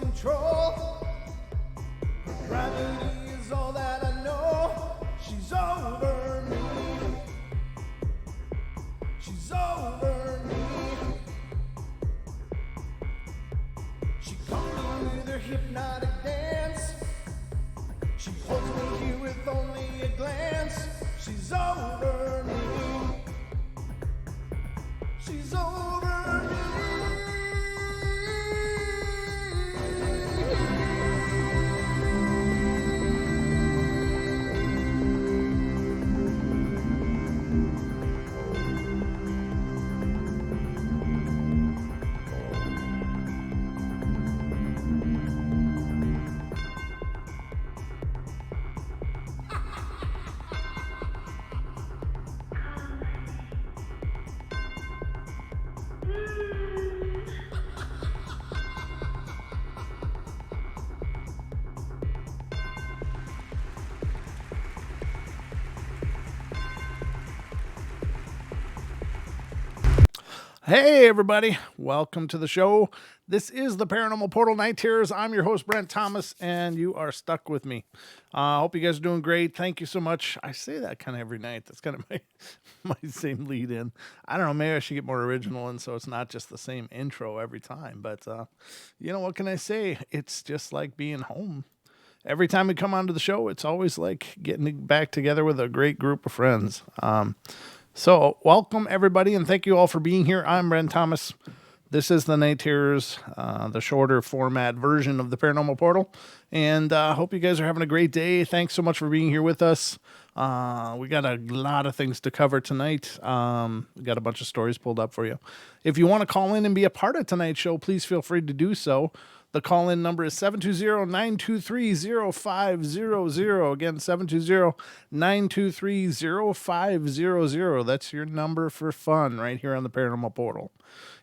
control. Gravity is all that I know. She's over me. She's over me. She comes with her hypnotic dance. She holds me here with only a glance. She's over me. She's over me. Hey everybody, welcome to the show. This is the Paranormal Portal Night Terrors. I'm your host Brent Thomas, and you are stuck with me. I hope you guys are doing great. Thank you so much. I say that kind of every night. That's kind of my same lead in. I don't know, maybe I should get more original, and so it's not just the same intro every time. But you know, what can I say? It's just like being home. Every time we come onto the show, it's always like getting back together with a great group of friends. So welcome everybody, and thank you all for being here. I'm Brent Thomas. This is the Night Terrors, the shorter format version of the Paranormal Portal, and hope you guys are having a great day. Thanks so much for being here with us. We got a lot of things to cover tonight. We got a bunch of stories pulled up for you. If you want to call in and be a part of tonight's show, please feel free to do so. The call-in number is 720-923-0500. Again, 720-923-0500. That's your number for fun right here on the Paranormal Portal.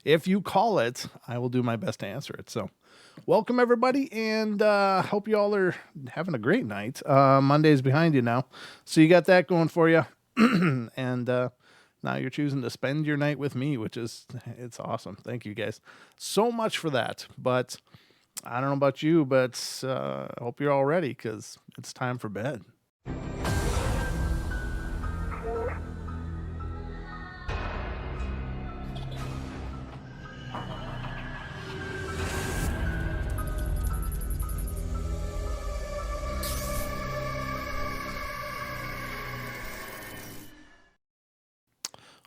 If you call it, I will do my best to answer it. So welcome, everybody, and hope you all are having a great night. Monday's behind you now, so you got that going for you. And now you're choosing to spend your night with me, which is, it's awesome. Thank you guys so much for that. But I don't know about you, but I hope you're all ready because it's time for bed.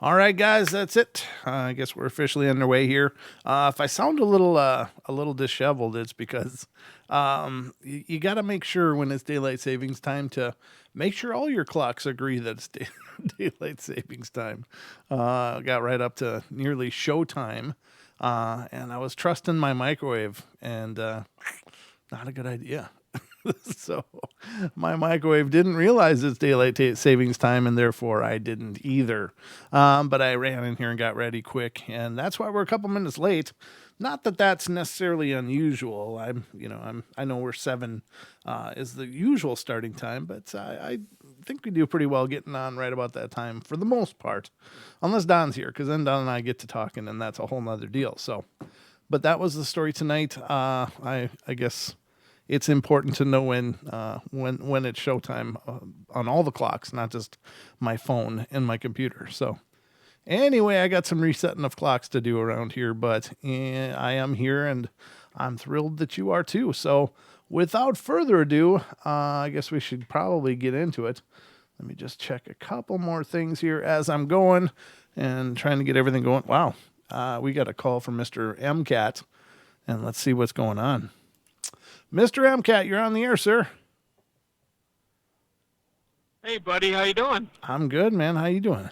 All right, guys, that's it. I guess we're officially underway here. If I sound a little disheveled, it's because you got to make sure when it's daylight savings time to make sure all your clocks agree that it's daylight savings time. Got right up to nearly showtime, and I was trusting my microwave, and not a good idea. So my microwave didn't realize it's daylight savings time, and therefore I didn't either. But I ran in here and got ready quick, and that's why we're a couple minutes late. Not that that's necessarily unusual. I know we're 7 is the usual starting time, but I think we do pretty well getting on right about that time for the most part, unless Don's here, because then Don and I get to talking, and that's a whole nother deal. So, but that was the story tonight. I guess it's important to know when it's showtime on all the clocks, not just my phone and my computer. So anyway, I got some resetting of clocks to do around here, but I am here, and I'm thrilled that you are too. So without further ado, I guess we should probably get into it. Let me just check a couple more things here as I'm going and trying to get everything going. Wow, we got a call from Mr. MCAT, and let's see what's going on. Mr. MCAT, you're on the air, sir. Hey, buddy. How you doing? I'm good, man. How you doing?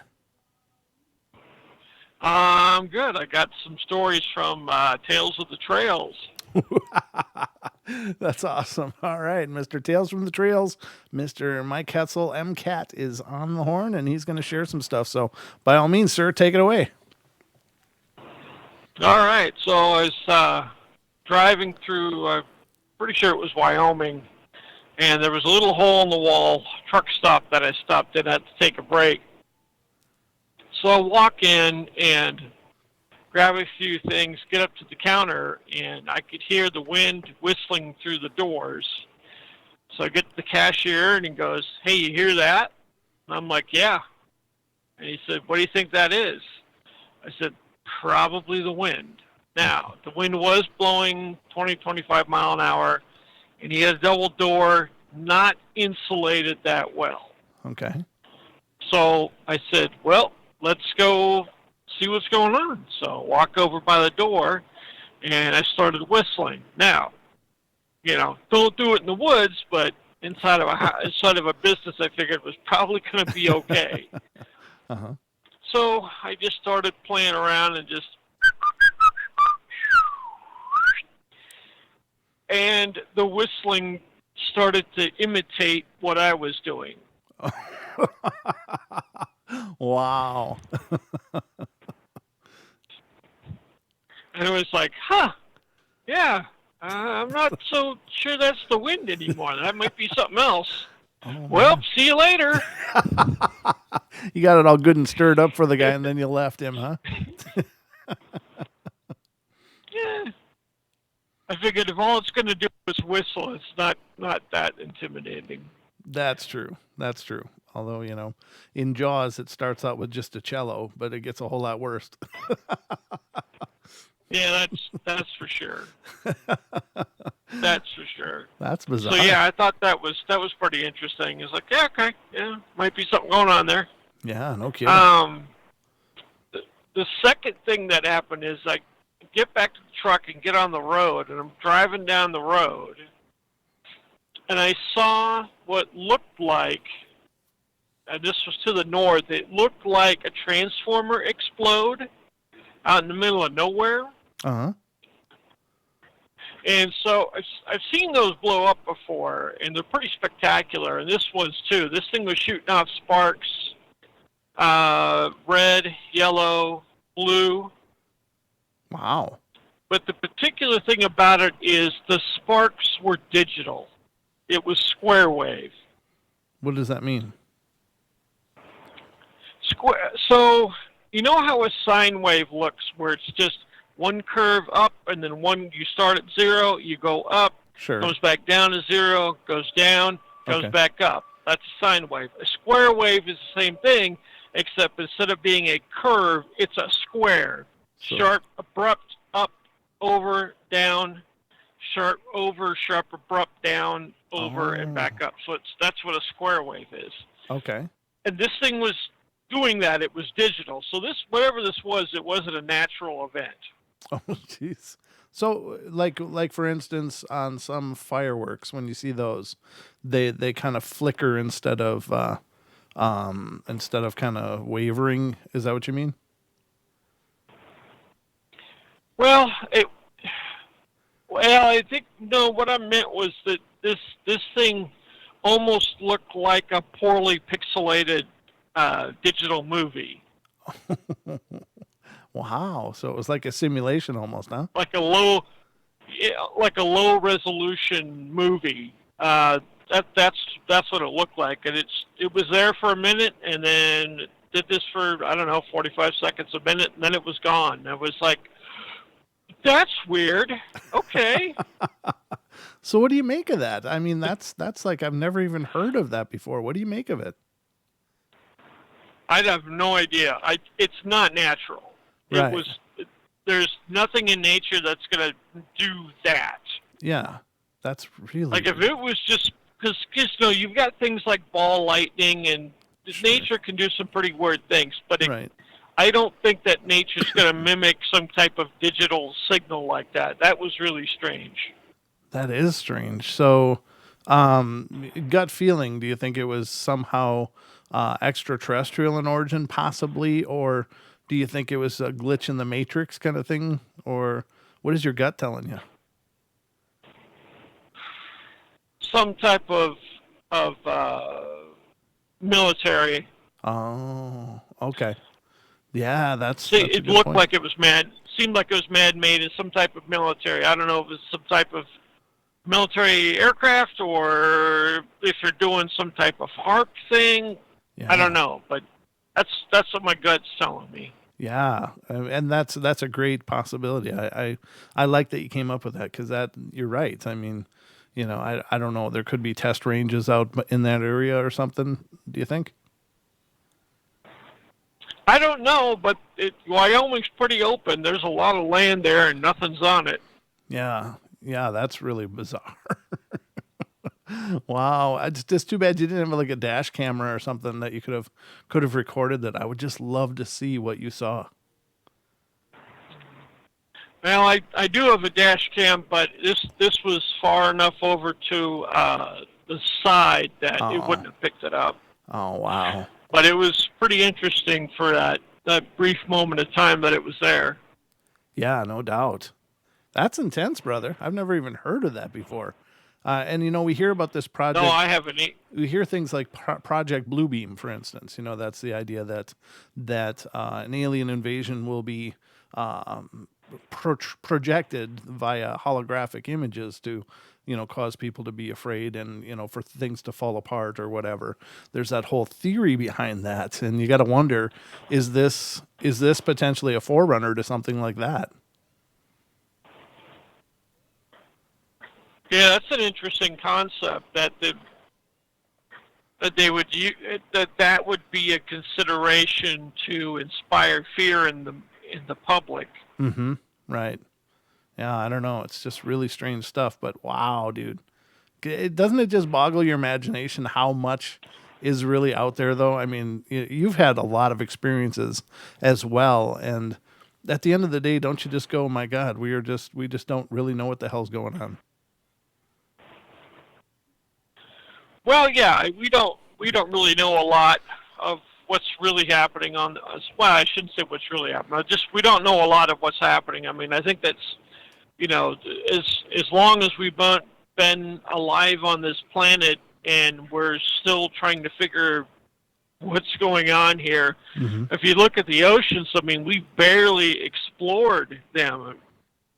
I'm good. I got some stories from Tales of the Trails. That's awesome. All right, Mr. Tales from the Trails, Mr. Mike Hetzel, MCAT, is on the horn, and he's going to share some stuff. So by all means, sir, take it away. All right. So I was driving through... pretty sure it was Wyoming, and there was a little hole in the wall truck stop that I stopped in at to take a break. So I walk in and grab a few things, get up to the counter, and I could hear the wind whistling through the doors. So I get to the cashier, and he goes, "Hey, you hear that?" And I'm like, "Yeah." And he said, "What do you think that is?" I said, "Probably the wind." Now, the wind was blowing 20, 25 mile an hour, and he had a double door, not insulated that well. Okay. So I said, "Well, let's go see what's going on." So I walk over by the door, and I started whistling. Now, don't do it in the woods, but inside of a business, I figured was probably going to be okay. Uh-huh. So I just started playing around and the whistling started to imitate what I was doing. Wow. And it was like, huh, yeah, I'm not so sure that's the wind anymore. That might be something else. Oh, Well, man. see you later. You got it all good and stirred up for the guy, and then you left him, huh? Yeah. I figured if all it's going to do is whistle, it's not that intimidating. That's true. That's true. Although, in Jaws, it starts out with just a cello, but it gets a whole lot worse. Yeah, that's for sure. That's for sure. That's bizarre. So yeah, I thought that was pretty interesting. It's like, yeah, okay, yeah, might be something going on there. Yeah, no kidding. The second thing that happened is I get back to the truck and get on the road, and I'm driving down the road, and I saw what looked like, and this was to the north, it looked like a transformer explode out in the middle of nowhere. Uh-huh. And so I've seen those blow up before, and they're pretty spectacular, and this was too. This thing was shooting off sparks, red, yellow, blue. Wow. But the particular thing about it is the sparks were digital. It was square wave. What does that mean? So you know how a sine wave looks, where it's just one curve up, and then you start at zero, you go up, Sure. goes back down to zero, goes down, goes Okay. back up. That's a sine wave. A square wave is the same thing, except instead of being a curve, it's a square. So- Sharp, abrupt, up, over, down, sharp, over, sharp, abrupt, down, over, and back up. So that's what a square wave is. Okay. And this thing was doing that. It was digital. So whatever this was, it wasn't a natural event. Oh, jeez. So, like for instance, on some fireworks, when you see those, they kind of flicker instead of kind of wavering. Is that what you mean? Well, I think no. What I meant was that this thing almost looked like a poorly pixelated digital movie, Wow. So it was like a simulation almost, huh? like a low resolution movie. That's what it looked like, and it was there for a minute, and then did this for, I don't know, 45 seconds, a minute, and then it was gone. I was like, that's weird. Okay. So what do you make of that? I mean, that's like, I've never even heard of that before. What do you make of it? I have no idea. It's not natural. Right. There's nothing in nature that's going to do that. Yeah. That's really Like if it was just because you've got things like ball lightning, and Sure. nature can do some pretty weird things, but right. I don't think that nature's going to mimic some type of digital signal like that. That was really strange. That is strange. So, gut feeling, do you think it was somehow extraterrestrial in origin, possibly? Or do you think it was a glitch in the matrix kind of thing? Or what is your gut telling you? Some type of military. Oh, okay. Yeah, that's See, a it good looked point. like it was seemed like it was man-made as some type of military. I don't know if it's some type of military aircraft or if they're doing some type of HARP thing. Yeah. I don't know, but that's what my gut's telling me. Yeah, and that's a great possibility. I like that you came up with that because that you're right. I mean, I don't know. There could be test ranges out in that area or something. Do you think? I don't know, but Wyoming's pretty open. There's a lot of land there, and nothing's on it. Yeah, yeah, that's really bizarre. Wow, it's just too bad you didn't have like a dash camera or something that you could have recorded that. I would just love to see what you saw. Well, I do have a dash cam, but this was far enough over to the side that it Oh, wouldn't have picked it up. oh, wow. But it was pretty interesting for that brief moment of time that it was there. Yeah, no doubt. That's intense, brother. I've never even heard of that before. And we hear about this No, project. I haven't. We hear things like Project Bluebeam, for instance. That's the idea that an alien invasion will be projected via holographic images to cause people to be afraid and for things to fall apart or whatever. There's that whole theory behind that, and you got to wonder, is this potentially a forerunner to something like that? Yeah, that's an interesting concept that they would that would be a consideration to inspire fear in the public. Mm-hmm. Right. Yeah, I don't know. It's just really strange stuff, but wow, dude. Doesn't it just boggle your imagination how much is really out there, though? I mean, you've had a lot of experiences as well, and at the end of the day, don't you just go, "My God, we just don't really know what the hell's going on." Well, yeah, we don't really know a lot of what's really happening on us. Well, I shouldn't say what's really happening. Just we don't know a lot of what's happening. I mean, I think that's you know, as long as we've been alive on this planet and we're still trying to figure what's going on here. Hmm. If you look at the oceans, I mean, we've barely explored them.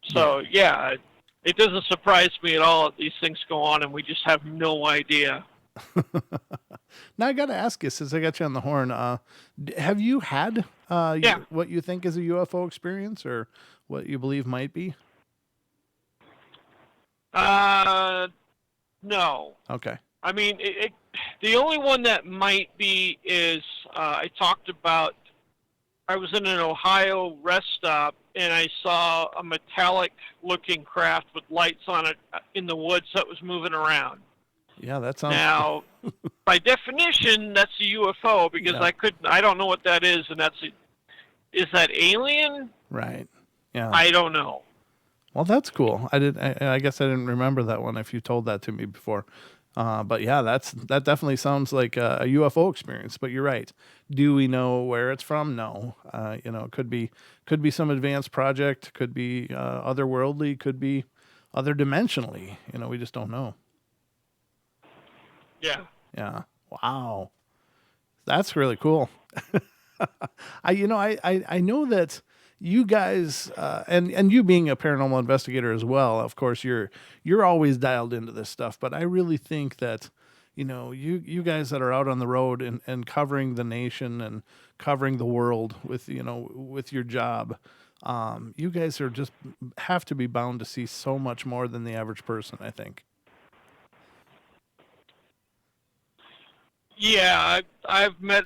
Yeah. So yeah, it doesn't surprise me at all that these things go on and we just have no idea. Now I got to ask you, since I got you on the horn, have you had Yeah. what you think is a UFO experience, or what you believe might be? Uh, no. Okay. I mean, the only one that might be is I talked about. I was in an Ohio rest stop and I saw a metallic-looking craft with lights on it in the woods that was moving around. Yeah, that sounds. Now, by definition, that's a UFO because Yeah. I don't know what that is, and is that alien? Right. Yeah. I don't know. Well, that's cool. I guess I didn't remember that one if you told that to me before. But yeah, that definitely sounds like a UFO experience. But you're right. Do we know where it's from? No. It could be some advanced project. Could be otherworldly. Could be other dimensionally. We just don't know. Yeah. Yeah. Wow. That's really cool. I know that you guys and you being a paranormal investigator as well. Of course, you're always dialed into this stuff. But I really think that you guys that are out on the road and covering the nation and covering the world with your job, you guys are just have to be bound to see so much more than the average person, I think. Yeah, I've met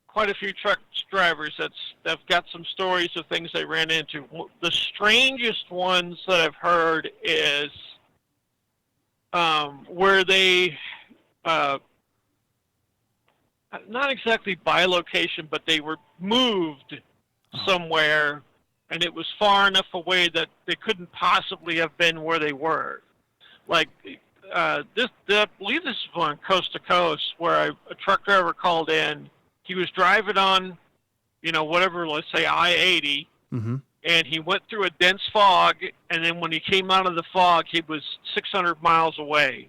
quite a few truck drivers that've got some stories of things they ran into. The strangest ones that I've heard is where they uh, not exactly by location, but they were moved Oh, somewhere, and it was far enough away that they couldn't possibly have been where they were. Like I believe this is on coast to coast, where a truck driver called in. He was driving on, whatever, let's say I-80, mm-hmm. and he went through a dense fog, and then when he came out of the fog, he was 600 miles away.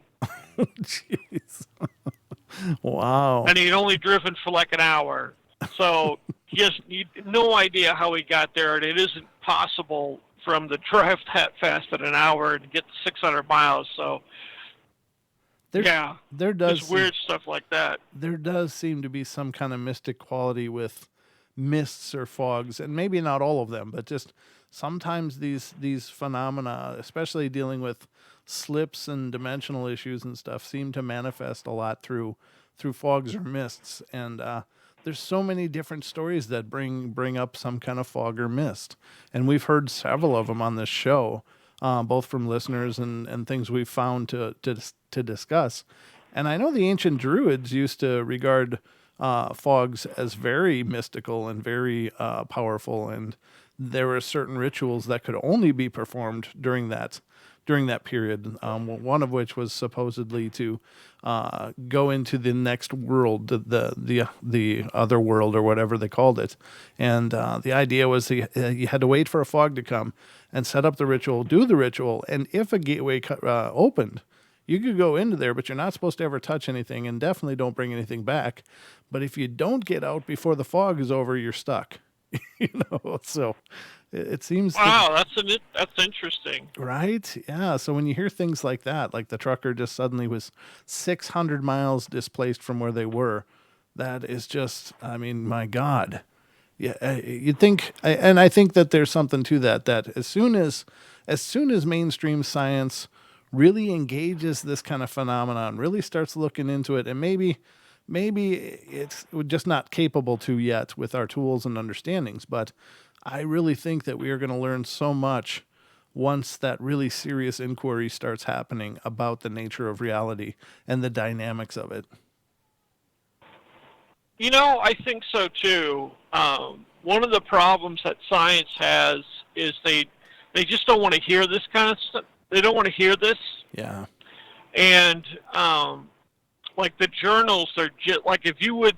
Jeez. Wow. And he'd only driven for like an hour. So he has no idea how he got there, and it isn't possible for him to drive that fast in an hour and get to 600 miles. So, There, yeah, there just does weird stuff like that. there does seem to be some kind of mystic quality with mists or fogs, and maybe not all of them, but just sometimes these phenomena, especially dealing with slips and dimensional issues and stuff, seem to manifest a lot through fogs or mists. And there's so many different stories that bring up some kind of fog or mist, and we've heard several of them on this show, both from listeners and things we've found to discuss. And I know the ancient Druids used to regard fogs as very mystical and very powerful, and there were certain rituals that could only be performed during that period. One of which was supposedly to go into the next world, the other world or whatever they called it, and the idea was you had to wait for a fog to come and set up the ritual, do the ritual, and if a gateway opened, you could go into there, but you're not supposed to ever touch anything, and definitely don't bring anything back. But if you don't get out before the fog is over, you're stuck. So it seems Wow, that's interesting. right. Yeah. So when you hear things like that, like the trucker just suddenly was 600 miles displaced from where they were, that is just, I mean, my God. Yeah, you'd think, and I think that there's something to that. That as soon as mainstream science really engages this kind of phenomenon, really starts looking into it, and maybe it's just not capable to yet with our tools and understandings. But I really think that we are going to learn so much once that really serious inquiry starts happening about the nature of reality and the dynamics of it. I think so too. One of the problems that science has is they just don't want to hear this kind of stuff. They don't want to hear this, Yeah. and like the journals are just like if you would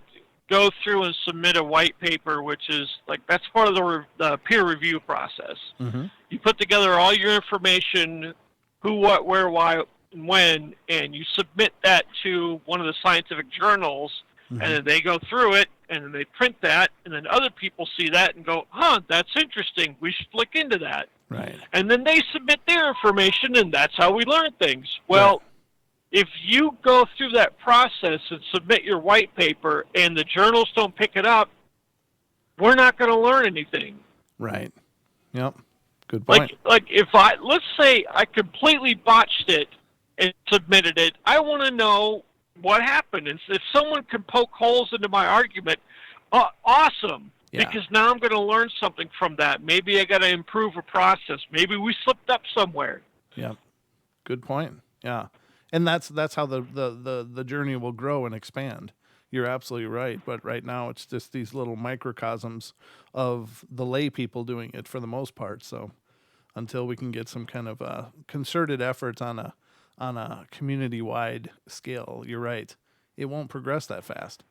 go through and submit a white paper, which is like that's part of the peer review process. Mm-hmm. You put together all your information, who, what, where, why, and when, and you submit that to one of the scientific journals, Mm-hmm. and then they go through it, and then they print that, and then other people see that and go, huh, that's interesting. We should look into that. Right. And then they submit their information, and that's how we learn things. Well, if you go through that process and submit your white paper and the journals don't pick it up, we're not going to learn anything. Right. Yep. Good point. Like if let's say I completely botched it and submitted it, I want to know what happened. And if someone can poke holes into my argument, awesome. Yeah. Because now I'm going to learn something from that. Maybe I got to improve a process. Maybe we slipped up somewhere. Yeah. Good point. Yeah. And that's how the journey will grow and expand. You're absolutely right. But right now it's just these little microcosms of the lay people doing it for the most part. So until we can get some kind of concerted efforts on a community wide scale, you're right. It won't progress that fast.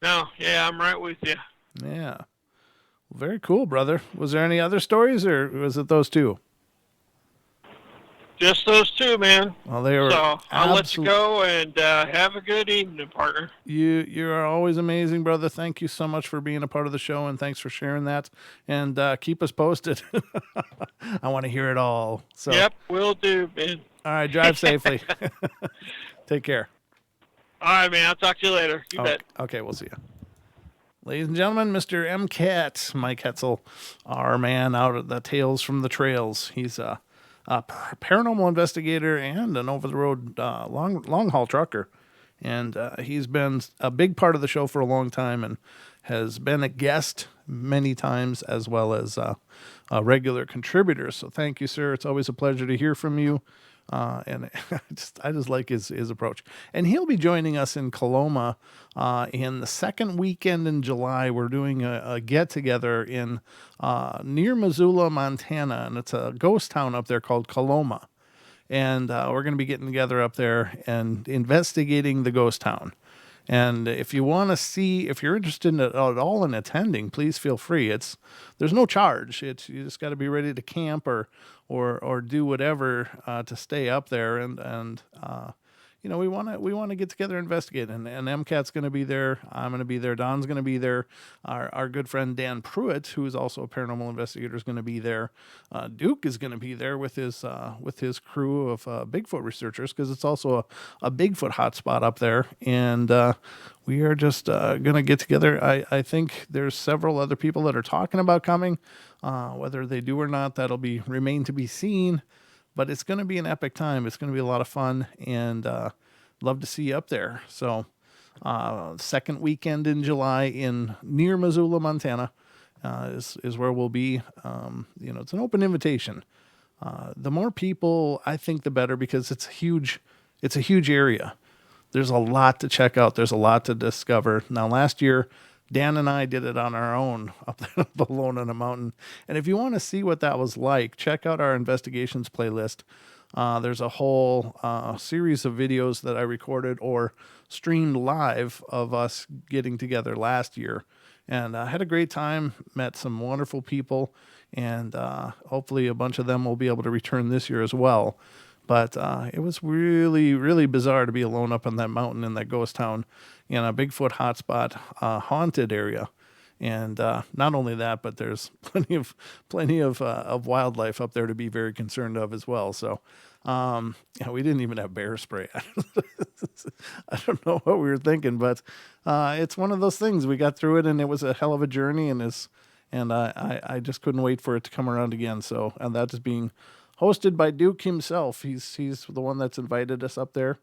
No, yeah, I'm right with you. Yeah. Well, very cool, brother. Was there any other stories, or was it those two? Just those two, man. Well, they were. So I'll let you go, and have a good evening, partner. You are always amazing, brother. Thank you so much for being a part of the show, and thanks for sharing that. And keep us posted. I want to hear it all. So. Yep, will do, man. All right, drive safely. Take care. All right, man. I'll talk to you later. You bet. Okay, we'll see you. Ladies and gentlemen, Mr. M. Cat, Mike Hetzel, our man out at the Tales from the Trails. He's a paranormal investigator and an over-the-road long-haul trucker. And he's been a big part of the show for a long time and has been a guest many times as well as a regular contributor. So thank you, sir. It's always a pleasure to hear from you. And I just like his approach. And he'll be joining us in Coloma in the second weekend in July. We're doing a get-together in near Missoula, Montana, and it's a ghost town up there called Coloma. And we're going to be getting together up there and investigating the ghost town. And if you want to see, if you're interested at all in attending, please feel free. There's no charge. You just got to be ready to camp or do whatever to stay up there. And we want to get together and investigate. And MCAT's going to be there. I'm going to be there. Don's going to be there. Our good friend Dan Pruitt, who is also a paranormal investigator, is going to be there. Duke is going to be there with his crew of Bigfoot researchers, because it's also a Bigfoot hotspot up there. And we are just going to get together. I think there's several other people that are talking about coming. Whether they do or not, that'll be remain to be seen. But it's going to be an epic time. It's going to be a lot of fun, and love to see you up there. So, second weekend in July in near Missoula, Montana, is where we'll be. It's an open invitation. The more people, I think, the better, because it's a huge area. There's a lot to check out. There's a lot to discover. Now, last year, Dan and I did it on our own up there alone on a mountain. And if you want to see what that was like, check out our investigations playlist. There's a whole series of videos that I recorded or streamed live of us getting together last year. And I had a great time, met some wonderful people, and hopefully a bunch of them will be able to return this year as well. But it was really, really bizarre to be alone up on that mountain in that ghost town in a Bigfoot hotspot, haunted area. And not only that, but there's plenty of wildlife up there to be very concerned of as well. So we didn't even have bear spray. I don't know what we were thinking, but it's one of those things. We got through it, and it was a hell of a journey, and I just couldn't wait for it to come around again. So, and that is being hosted by Duke himself. He's the one that's invited us up there,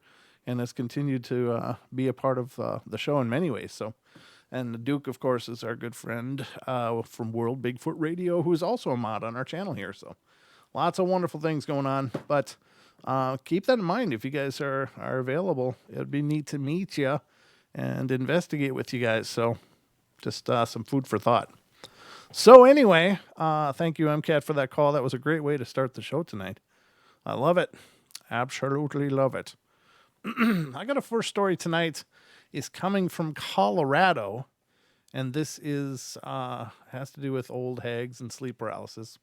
and has continued to be a part of the show in many ways. So, and Duke, of course, is our good friend from World Bigfoot Radio, who is also a mod on our channel here. So, lots of wonderful things going on. But keep that in mind if you guys are available. It'd be neat to meet you and investigate with you guys. So, just some food for thought. So anyway, thank you, MCAT, for that call. That was a great way to start the show tonight. I love it. Absolutely love it. I got a first story tonight. Is coming from Colorado, and this is has to do with old hags and sleep paralysis.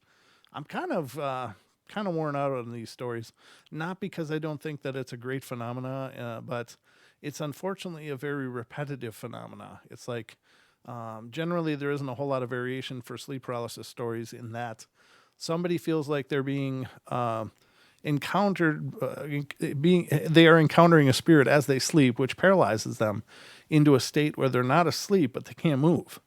I'm kind of worn out on these stories, not because I don't think that it's a great phenomena, but it's unfortunately a very repetitive phenomena. It's like generally there isn't a whole lot of variation for sleep paralysis stories, in that somebody feels like they're being encountered, they are encountering a spirit as they sleep, which paralyzes them into a state where they're not asleep, but they can't move.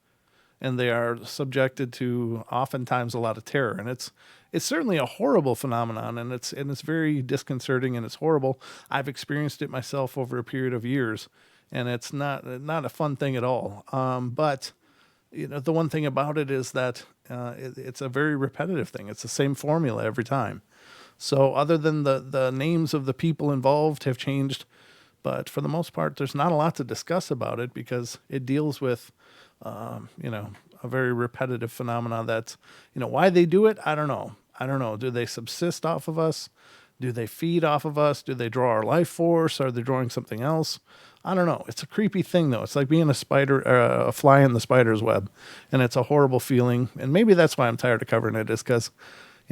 And they are subjected to oftentimes a lot of terror. And it's certainly a horrible phenomenon, and it's very disconcerting, and it's horrible. I've experienced it myself over a period of years, and it's not a fun thing at all. But the one thing about it is that it's a very repetitive thing. It's the same formula every time. So other than the names of the people involved have changed, but for the most part, there's not a lot to discuss about it, because it deals with, a very repetitive phenomena. That's, why they do it. I don't know. Do they subsist off of us? Do they feed off of us? Do they draw our life force? Are they drawing something else? I don't know. It's a creepy thing, though. It's like being a fly in the spider's web, and it's a horrible feeling. And maybe that's why I'm tired of covering it, is because,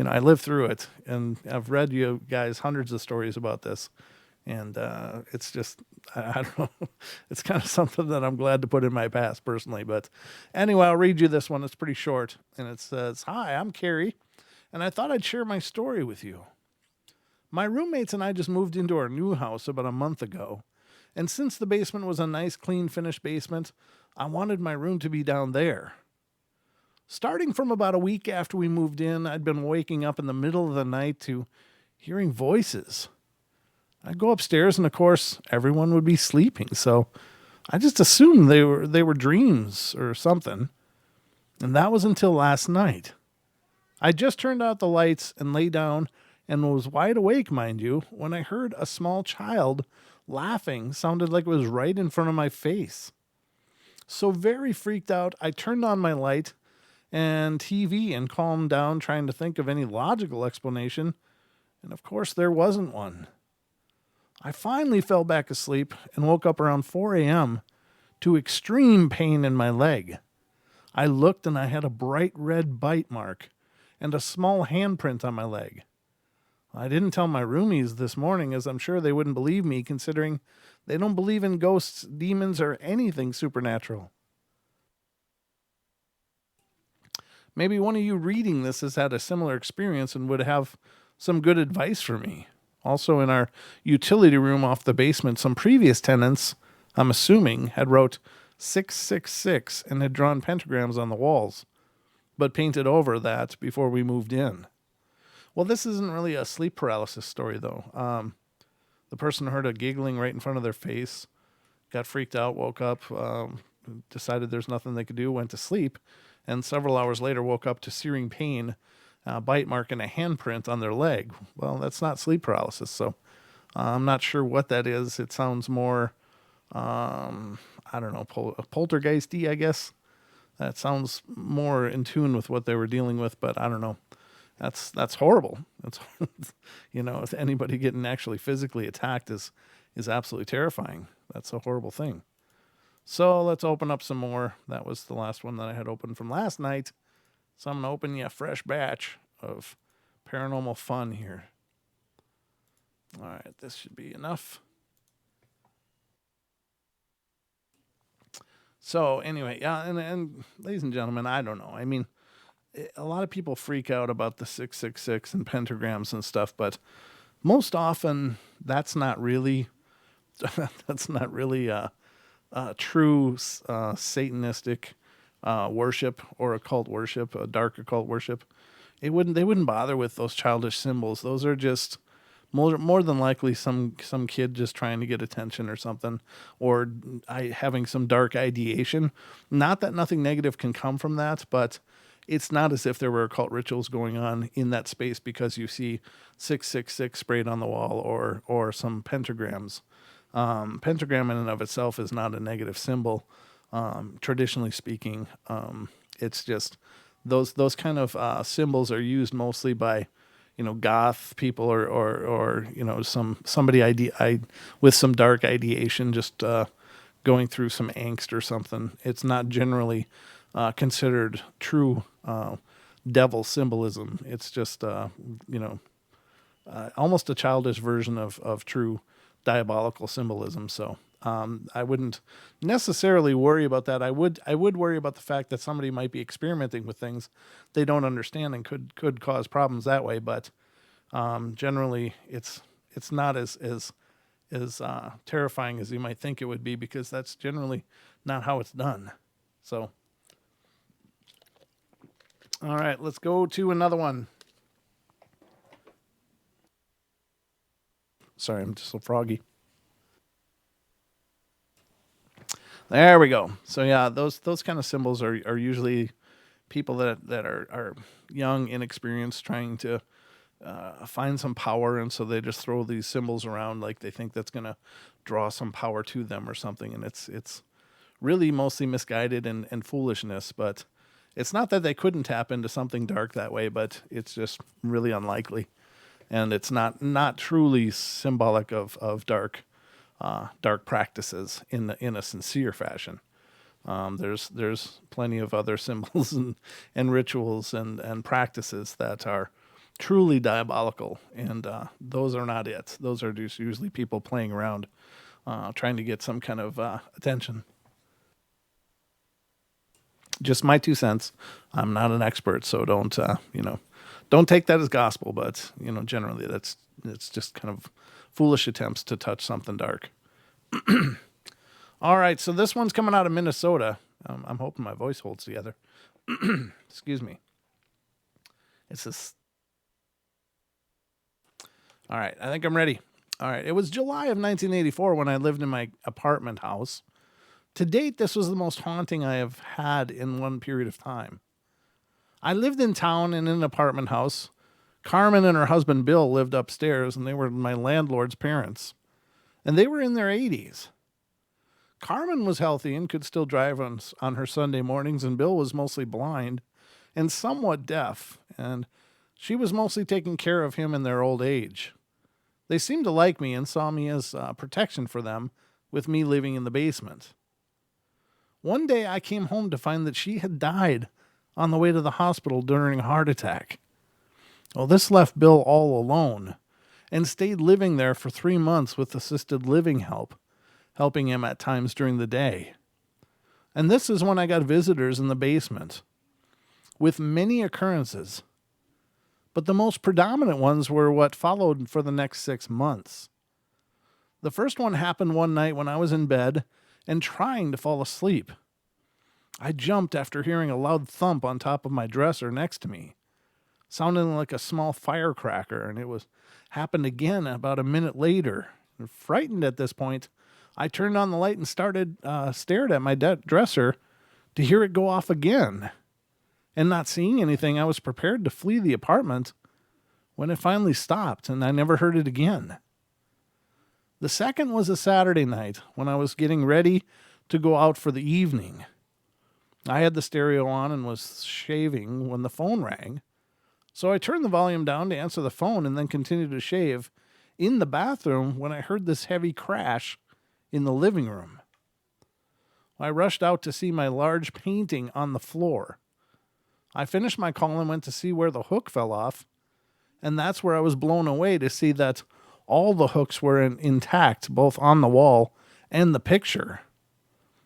I lived through it, and I've read you guys hundreds of stories about this. And it's just, I don't know, it's kind of something that I'm glad to put in my past personally. But anyway, I'll read you this one. It's pretty short. And it says, "Hi, I'm Carrie, and I thought I'd share my story with you. My roommates and I just moved into our new house about a month ago. And since the basement was a nice, clean, finished basement, I wanted my room to be down there. Starting from about a week after we moved in, I'd been waking up in the middle of the night to hearing voices. I'd go upstairs, and of course, everyone would be sleeping, so I just assumed they were dreams or something. And that was until last night. I just turned out the lights and lay down and was wide awake, mind you, when I heard a small child laughing. Sounded like it was right in front of my face. So very freaked out, I turned on my light and TV and calmed down, trying to think of any logical explanation. And of course, there wasn't one. I finally fell back asleep and woke up around 4 a.m. to extreme pain in my leg. I looked, and I had a bright red bite mark and a small handprint on my leg. I didn't tell my roomies this morning, as I'm sure they wouldn't believe me, considering they don't believe in ghosts, demons, or anything supernatural. Maybe one of you reading this has had a similar experience and would have some good advice for me. Also, in our utility room off the basement, some previous tenants, I'm assuming, had wrote 666 and had drawn pentagrams on the walls, but painted over that before we moved in. Well, this isn't really a sleep paralysis story, though. The person heard a giggling right in front of their face, got freaked out, woke up, decided there's nothing they could do, went to sleep, and several hours later woke up to searing pain, a bite mark, and a handprint on their leg. Well, that's not sleep paralysis, so I'm not sure what that is. It sounds more, I don't know, poltergeisty, I guess. That sounds more in tune with what they were dealing with, but I don't know. That's horrible. That's if anybody getting actually physically attacked is absolutely terrifying. That's a horrible thing. So let's open up some more. That was the last one that I had opened from last night. So I'm gonna open you a fresh batch of paranormal fun here. All right, this should be enough. So anyway, yeah, and ladies and gentlemen, I don't know. I mean, a lot of people freak out about the 666 and pentagrams and stuff, but most often that's not really that's not really true Satanistic worship or occult worship, dark occult worship. They wouldn't bother with those childish symbols. Those are just more than likely some kid just trying to get attention or something, or having some dark ideation. Not that nothing negative can come from that, but it's not as if there were occult rituals going on in that space because you see 666 sprayed on the wall or some pentagrams. Pentagram in and of itself is not a negative symbol, traditionally speaking. It's just those kind of symbols are used mostly by goth people or somebody with some dark ideation, just going through some angst or something. It's not generally considered true devil symbolism. It's just almost a childish version of true diabolical symbolism. So I wouldn't necessarily worry about that. I would worry about the fact that somebody might be experimenting with things they don't understand and could cause problems that way. But generally, it's not as terrifying as you might think it would be, because that's generally not how it's done. So, all right, let's go to another one. Sorry, I'm just so froggy. There we go. So yeah, those kind of symbols are usually people that are young, inexperienced, trying to find some power, and so they just throw these symbols around like they think that's gonna draw some power to them or something, and it's really mostly misguided and foolishness. But it's not that they couldn't tap into something dark that way, but it's just really unlikely, and it's not truly symbolic of dark practices in a sincere fashion. There's plenty of other symbols and rituals and practices that are truly diabolical, and those are not it. Those are just usually people playing around, trying to get some kind of attention. Just my 2 cents. I'm not an expert, so don't take that as gospel. But generally, it's just kind of foolish attempts to touch something dark. All right, so this one's coming out of Minnesota. I'm hoping my voice holds together. Excuse me. It's this. All right, I think I'm ready. All right, it was July of 1984 when I lived in my apartment house. To date, this was the most haunting I have had in one period of time. I lived in town in an apartment house. Carmen and her husband Bill lived upstairs, and they were my landlord's parents. And they were in their 80s. Carmen was healthy and could still drive on her Sunday mornings, and Bill was mostly blind and somewhat deaf, and she was mostly taking care of him in their old age. They seemed to like me and saw me as protection for them, with me living in the basement. One day I came home to find that she had died on the way to the hospital during a heart attack. Well, this left Bill all alone, and stayed living there for 3 months with assisted living help, helping him at times during the day. And this is when I got visitors in the basement, with many occurrences. But the most predominant ones were what followed for the next 6 months. The first one happened one night when I was in bed and trying to fall asleep. I jumped after hearing a loud thump on top of my dresser next to me, sounding like a small firecracker, and happened again about a minute later. And frightened at this point, I turned on the light and stared at my dresser to hear it go off again. And not seeing anything, I was prepared to flee the apartment when it finally stopped, and I never heard it again. The second was a Saturday night when I was getting ready to go out for the evening. I had the stereo on and was shaving when the phone rang. So I turned the volume down to answer the phone and then continued to shave in the bathroom when I heard this heavy crash in the living room. I rushed out to see my large painting on the floor. I finished my call and went to see where the hook fell off, and that's where I was blown away to see that all the hooks were intact, both on the wall and the picture.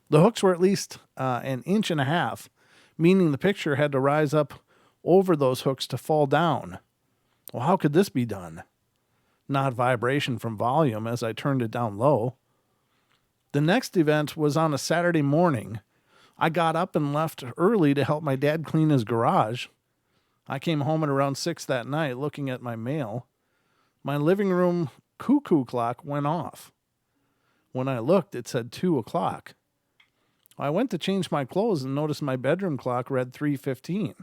The hooks were at least 1.5 inches, meaning the picture had to rise up over those hooks to fall down. Well, how could this be done? Not vibration from volume as I turned it down low. The next event was on a Saturday morning. I got up and left early to help my dad clean his garage. I came home at around 6 that night looking at my mail. My living room cuckoo clock went off. When I looked, it said 2 o'clock. I went to change my clothes and noticed my bedroom clock read 3:15.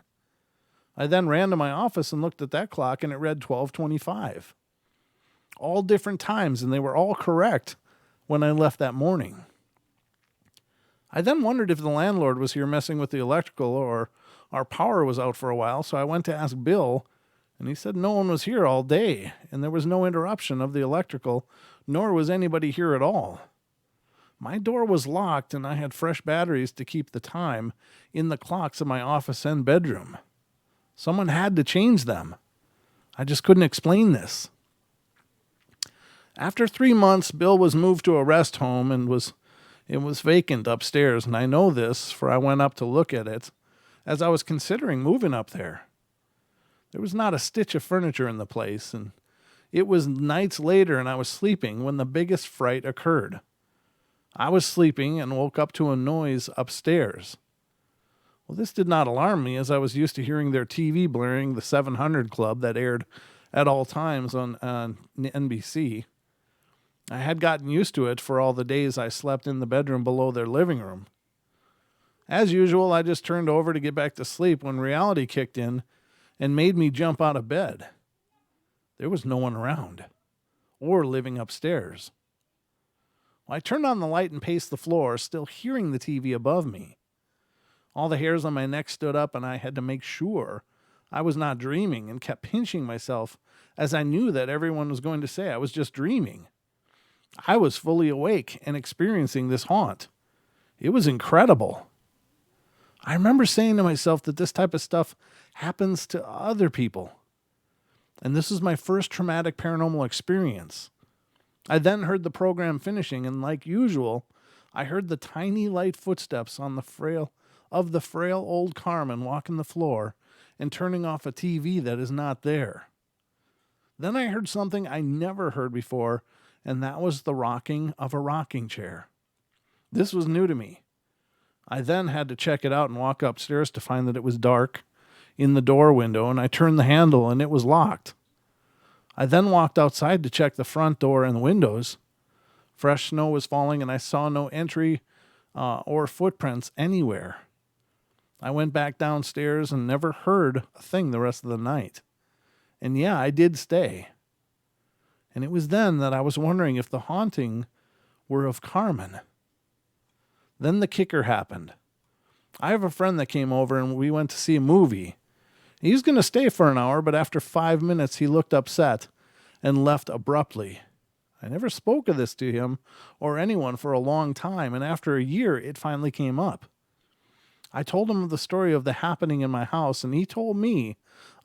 I then ran to my office and looked at that clock, and it read 12:25. All different times, and they were all correct when I left that morning. I then wondered if the landlord was here messing with the electrical or our power was out for a while, so I went to ask Bill, and he said no one was here all day, and there was no interruption of the electrical, nor was anybody here at all. My door was locked, and I had fresh batteries to keep the time in the clocks of my office and bedroom. Someone had to change them. I just couldn't explain this. After 3 months, Bill was moved to a rest home and it was vacant upstairs, and I know this, for I went up to look at it as I was considering moving up there. There was not a stitch of furniture in the place, and it was nights later and I was sleeping when the biggest fright occurred. I was sleeping and woke up to a noise upstairs. Well, this did not alarm me as I was used to hearing their TV blaring the 700 Club that aired at all times on NBC. I had gotten used to it for all the days I slept in the bedroom below their living room. As usual, I just turned over to get back to sleep when reality kicked in and made me jump out of bed. There was no one around or living upstairs. I turned on the light and paced the floor, still hearing the TV above me. All the hairs on my neck stood up, and I had to make sure I was not dreaming and kept pinching myself as I knew that everyone was going to say I was just dreaming. I was fully awake and experiencing this haunt. It was incredible. I remember saying to myself that this type of stuff happens to other people. And this was my first traumatic paranormal experience. I then heard the program finishing, and like usual, I heard the tiny light footsteps on the frail old Carmen walking the floor and turning off a TV that is not there. Then I heard something I never heard before, and that was the rocking of a rocking chair. This was new to me. I then had to check it out and walk upstairs to find that it was dark in the door window, and I turned the handle and it was locked. I then walked outside to check the front door and the windows. Fresh snow was falling, and I saw no entry or footprints anywhere. I went back downstairs and never heard a thing the rest of the night. And yeah, I did stay. And it was then that I was wondering if the haunting were of Carmen. Then the kicker happened. I have a friend that came over and we went to see a movie. He was going to stay for an hour, but after 5 minutes he looked upset and left abruptly. I never spoke of this to him or anyone for a long time, and after a year it finally came up. I told him of the story of the happening in my house, and he told me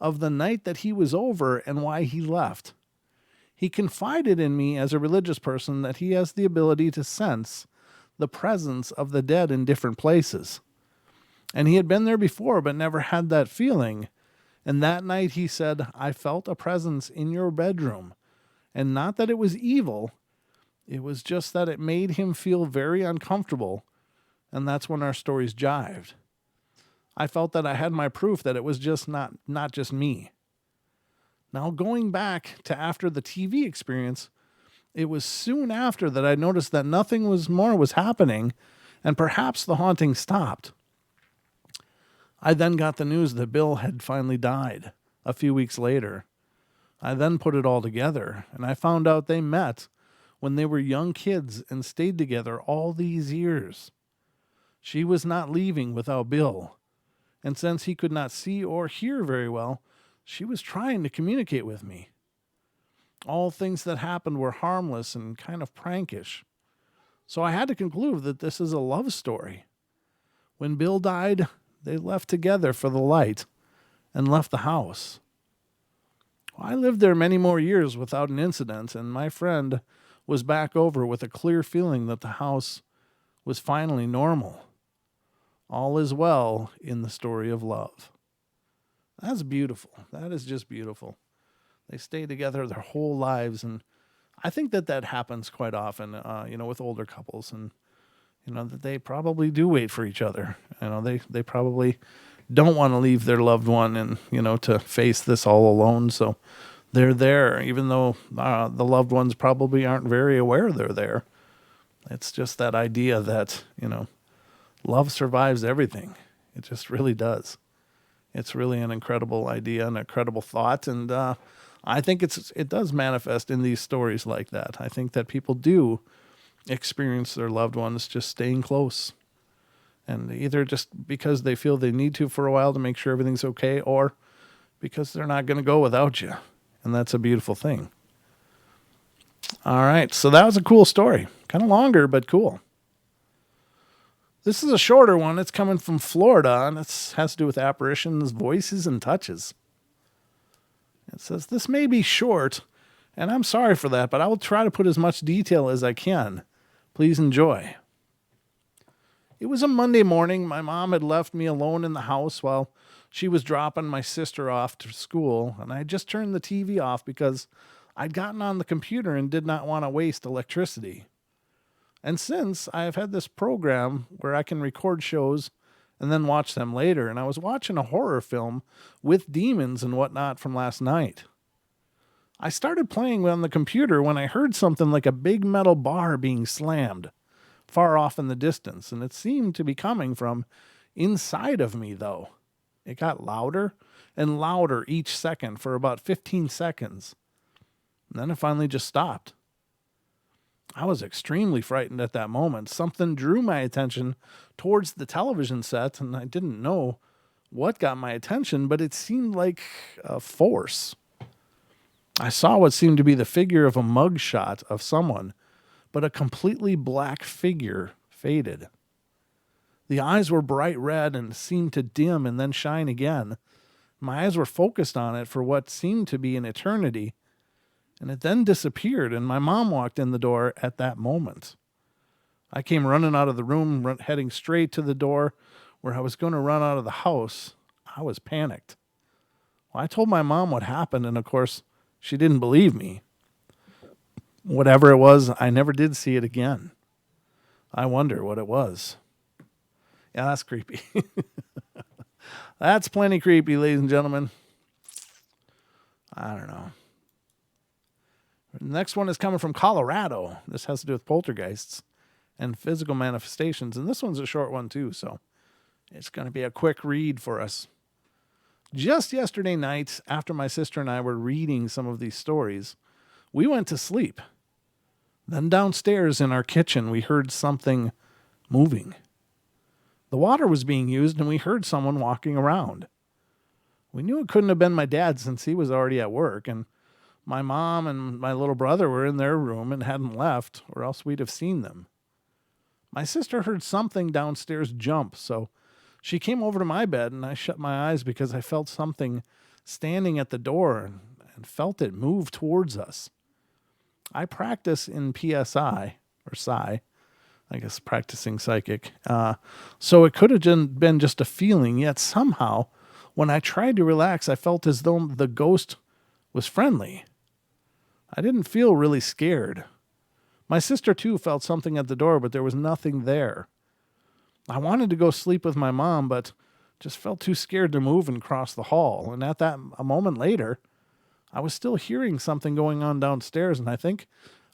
of the night that he was over and why he left. He confided in me as a religious person that he has the ability to sense the presence of the dead in different places. And he had been there before, but never had that feeling. And that night he said, I felt a presence in your bedroom. And not that it was evil, it was just that it made him feel very uncomfortable. And that's when our stories jived. I felt that I had my proof that it was just not just me. Now, going back to after the TV experience, it was soon after that I noticed that nothing was happening, and perhaps the haunting stopped. I then got the news that Bill had finally died a few weeks later. I then put it all together, and I found out they met when they were young kids and stayed together all these years. She was not leaving without Bill, and since he could not see or hear very well, she was trying to communicate with me. All things that happened were harmless and kind of prankish. So I had to conclude that this is a love story. When Bill died, they left together for the light and left the house. I lived there many more years without an incident, and my friend was back over with a clear feeling that the house was finally normal. All is well in the story of love. That's beautiful. That is just beautiful. They stay together their whole lives, and I think that happens quite often, with older couples, and that they probably do wait for each other. They probably don't want to leave their loved one and to face this all alone. So they're there, even though the loved ones probably aren't very aware they're there. It's just that idea that love survives everything. It just really does. It's really an incredible idea, an incredible thought, and I think it does manifest in these stories like that. I think that people do experience their loved ones just staying close, and either just because they feel they need to for a while to make sure everything's okay, or because they're not going to go without you, and that's a beautiful thing. All right, so that was a cool story. Kind of longer, but cool. This is a shorter one. It's coming from Florida, and it has to do with apparitions, voices, and touches. It says, this may be short, and I'm sorry for that, but I will try to put as much detail as I can. Please enjoy. It was a Monday morning. My mom had left me alone in the house while she was dropping my sister off to school, and I had just turned the TV off because I'd gotten on the computer and did not want to waste electricity. And since I have had this program where I can record shows and then watch them later, and I was watching a horror film with demons and whatnot from last night. I started playing on the computer when I heard something like a big metal bar being slammed far off in the distance, and it seemed to be coming from inside of me, though. It got louder and louder each second for about 15 seconds. And then it finally just stopped. I was extremely frightened at that moment. Something drew my attention towards the television set, and I didn't know what got my attention, but it seemed like a force. I saw what seemed to be the figure of a mugshot of someone, but a completely black figure faded. The eyes were bright red and seemed to dim and then shine again. My eyes were focused on it for what seemed to be an eternity, and it then disappeared, and my mom walked in the door at that moment. I came running out of the room, heading straight to the door where I was going to run out of the house. I was panicked. Well, I told my mom what happened, and of course, she didn't believe me. Whatever it was, I never did see it again. I wonder what it was. Yeah, that's creepy. That's plenty creepy, ladies and gentlemen. I don't know. The next one is coming from Colorado. This has to do with poltergeists and physical manifestations. And this one's a short one too, so it's going to be a quick read for us. Just yesterday night, after my sister and I were reading some of these stories, we went to sleep. Then downstairs in our kitchen, we heard something moving. The water was being used, and we heard someone walking around. We knew it couldn't have been my dad since he was already at work, and my mom and my little brother were in their room and hadn't left, or else we'd have seen them. My sister heard something downstairs jump, so she came over to my bed, and I shut my eyes because I felt something standing at the door and felt it move towards us. I practice in PSI or Psi, I guess practicing psychic. So it could have been just a feeling, yet somehow, when I tried to relax, I felt as though the ghost was friendly. I didn't feel really scared. My sister, too, felt something at the door, but there was nothing there. I wanted to go sleep with my mom, but just felt too scared to move and cross the hall. And at that, a moment later, I was still hearing something going on downstairs, and I think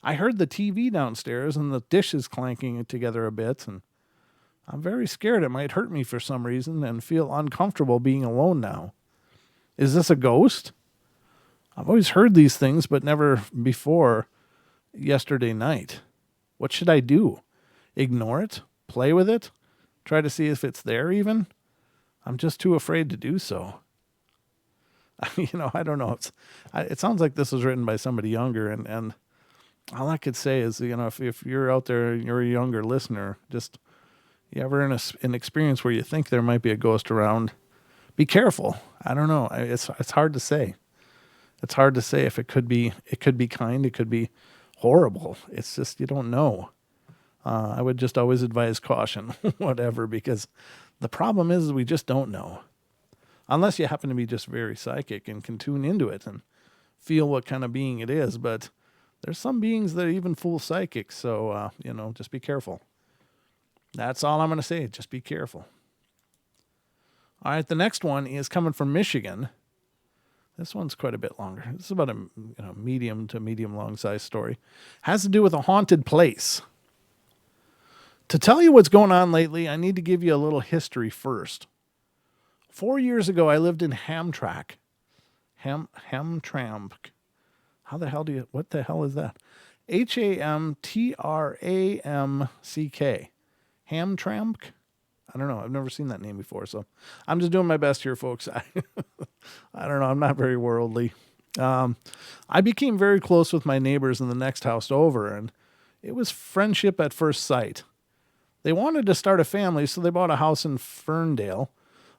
I heard the TV downstairs and the dishes clanking together a bit, and I'm very scared it might hurt me for some reason and feel uncomfortable being alone now. Is this a ghost? I've always heard these things, but never before yesterday night. What should I do? Ignore it? Play with it? Try to see if it's there even? I'm just too afraid to do so. I don't know. It sounds like this was written by somebody younger, and all I could say is, if you're out there and you're a younger listener, just you ever in an experience where you think there might be a ghost around, be careful. I don't know. It's hard to say. It's hard to say if it could be kind, it could be horrible. It's just you don't know. I would just always advise caution, whatever, because the problem is we just don't know. Unless you happen to be just very psychic and can tune into it and feel what kind of being it is. But there's some beings that even fool psychics, so, just be careful. That's all I'm going to say. Just be careful. All right, the next one is coming from Michigan. This one's quite a bit longer. This is about a medium to medium long size story. Has to do with a haunted place. To tell you what's going on lately, I need to give you a little history first. 4 years ago, I lived in Hamtramck. Hamtramck. What the hell is that? Hamtramck. Hamtramck? I don't know. I've never seen that name before, so I'm just doing my best here, folks. I don't know. I'm not very worldly. I became very close with my neighbors in the next house over, and it was friendship at first sight. They wanted to start a family, so they bought a house in Ferndale,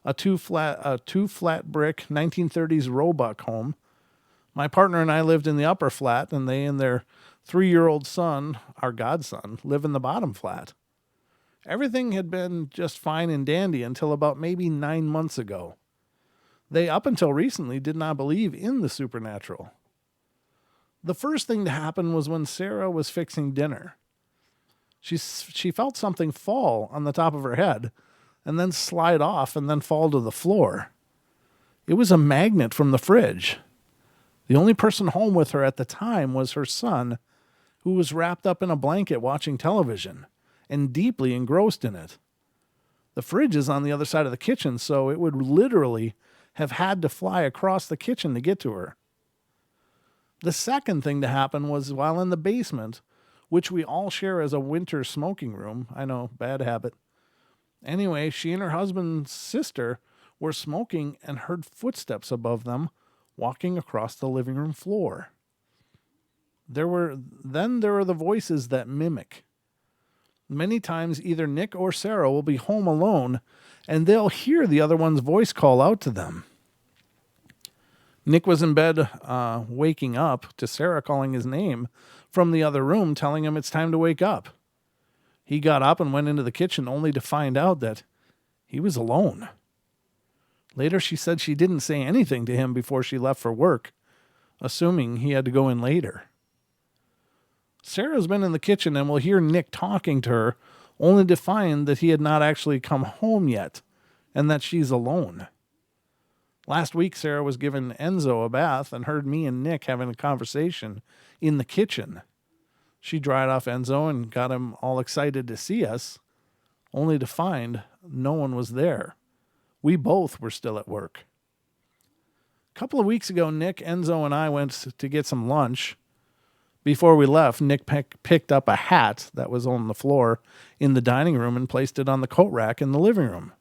a two flat brick 1930s Roebuck home. My partner and I lived in the upper flat, and they and their 3-year-old son, our godson, live in the bottom flat. Everything had been just fine and dandy until about maybe 9 months ago. They, up until recently, did not believe in the supernatural. The first thing to happen was when Sarah was fixing dinner. She felt something fall on the top of her head and then slide off and then fall to the floor. It was a magnet from the fridge. The only person home with her at the time was her son, who was wrapped up in a blanket watching television and deeply engrossed in it. The fridge is on the other side of the kitchen, so it would literally have had to fly across the kitchen to get to her. The second thing to happen was while in the basement, which we all share as a winter smoking room. I know, bad habit. Anyway, she and her husband's sister were smoking and heard footsteps above them walking across the living room floor. There were the voices that mimic. Many times either Nick or Sarah will be home alone and they'll hear the other one's voice call out to them. Nick was in bed waking up to Sarah calling his name from the other room, telling him it's time to wake up. He got up and went into the kitchen only to find out that he was alone. Later, she said she didn't say anything to him before she left for work, assuming he had to go in later. Sarah's been in the kitchen and will hear Nick talking to her, only to find that he had not actually come home yet, and that she's alone. Last week, Sarah was giving Enzo a bath and heard me and Nick having a conversation in the kitchen. She dried off Enzo and got him all excited to see us, only to find no one was there. We both were still at work. A couple of weeks ago, Nick, Enzo, and I went to get some lunch. Before we left, Nick picked up a hat that was on the floor in the dining room and placed it on the coat rack in the living room.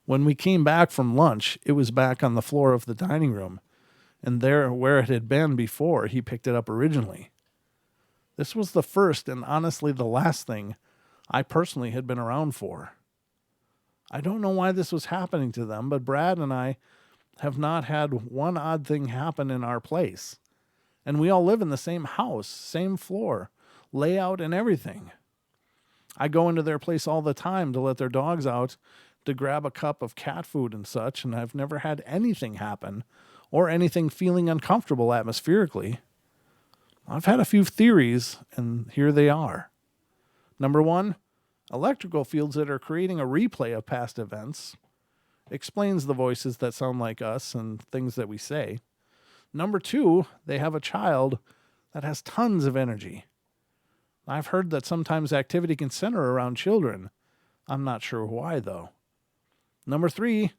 When we came back from lunch, it was back on the floor of the dining room, and there where it had been before he picked it up originally. This was the first and honestly the last thing I personally had been around for. I don't know why this was happening to them, but Brad and I have not had one odd thing happen in our place. And we all live in the same house, same floor, layout, and everything. I go into their place all the time to let their dogs out to grab a cup of cat food and such, and I've never had anything happen or anything feeling uncomfortable atmospherically. I've had a few theories, and here they are. Number one, electrical fields that are creating a replay of past events explains the voices that sound like us and things that we say. Number two, they have a child that has tons of energy. I've heard that sometimes activity can center around children. I'm not sure why, though. Number three,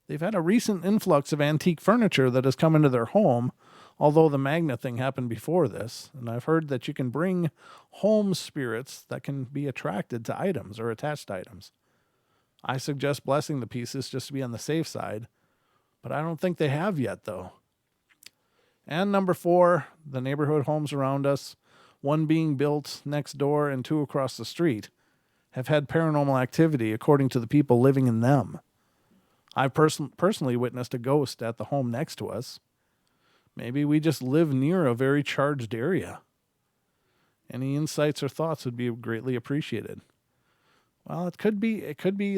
they've had a recent influx of antique furniture that has come into their home, although the magnet thing happened before this. And I've heard that you can bring home spirits that can be attracted to items or attached to items. I suggest blessing the pieces just to be on the safe side, but I don't think they have yet, though. And number four, the neighborhood homes around us, one being built next door and two across the street, have had paranormal activity according to the people living in them. I've personally witnessed a ghost at the home next to us. Maybe we just live near a very charged area. Any insights or thoughts would be greatly appreciated. Well, it could be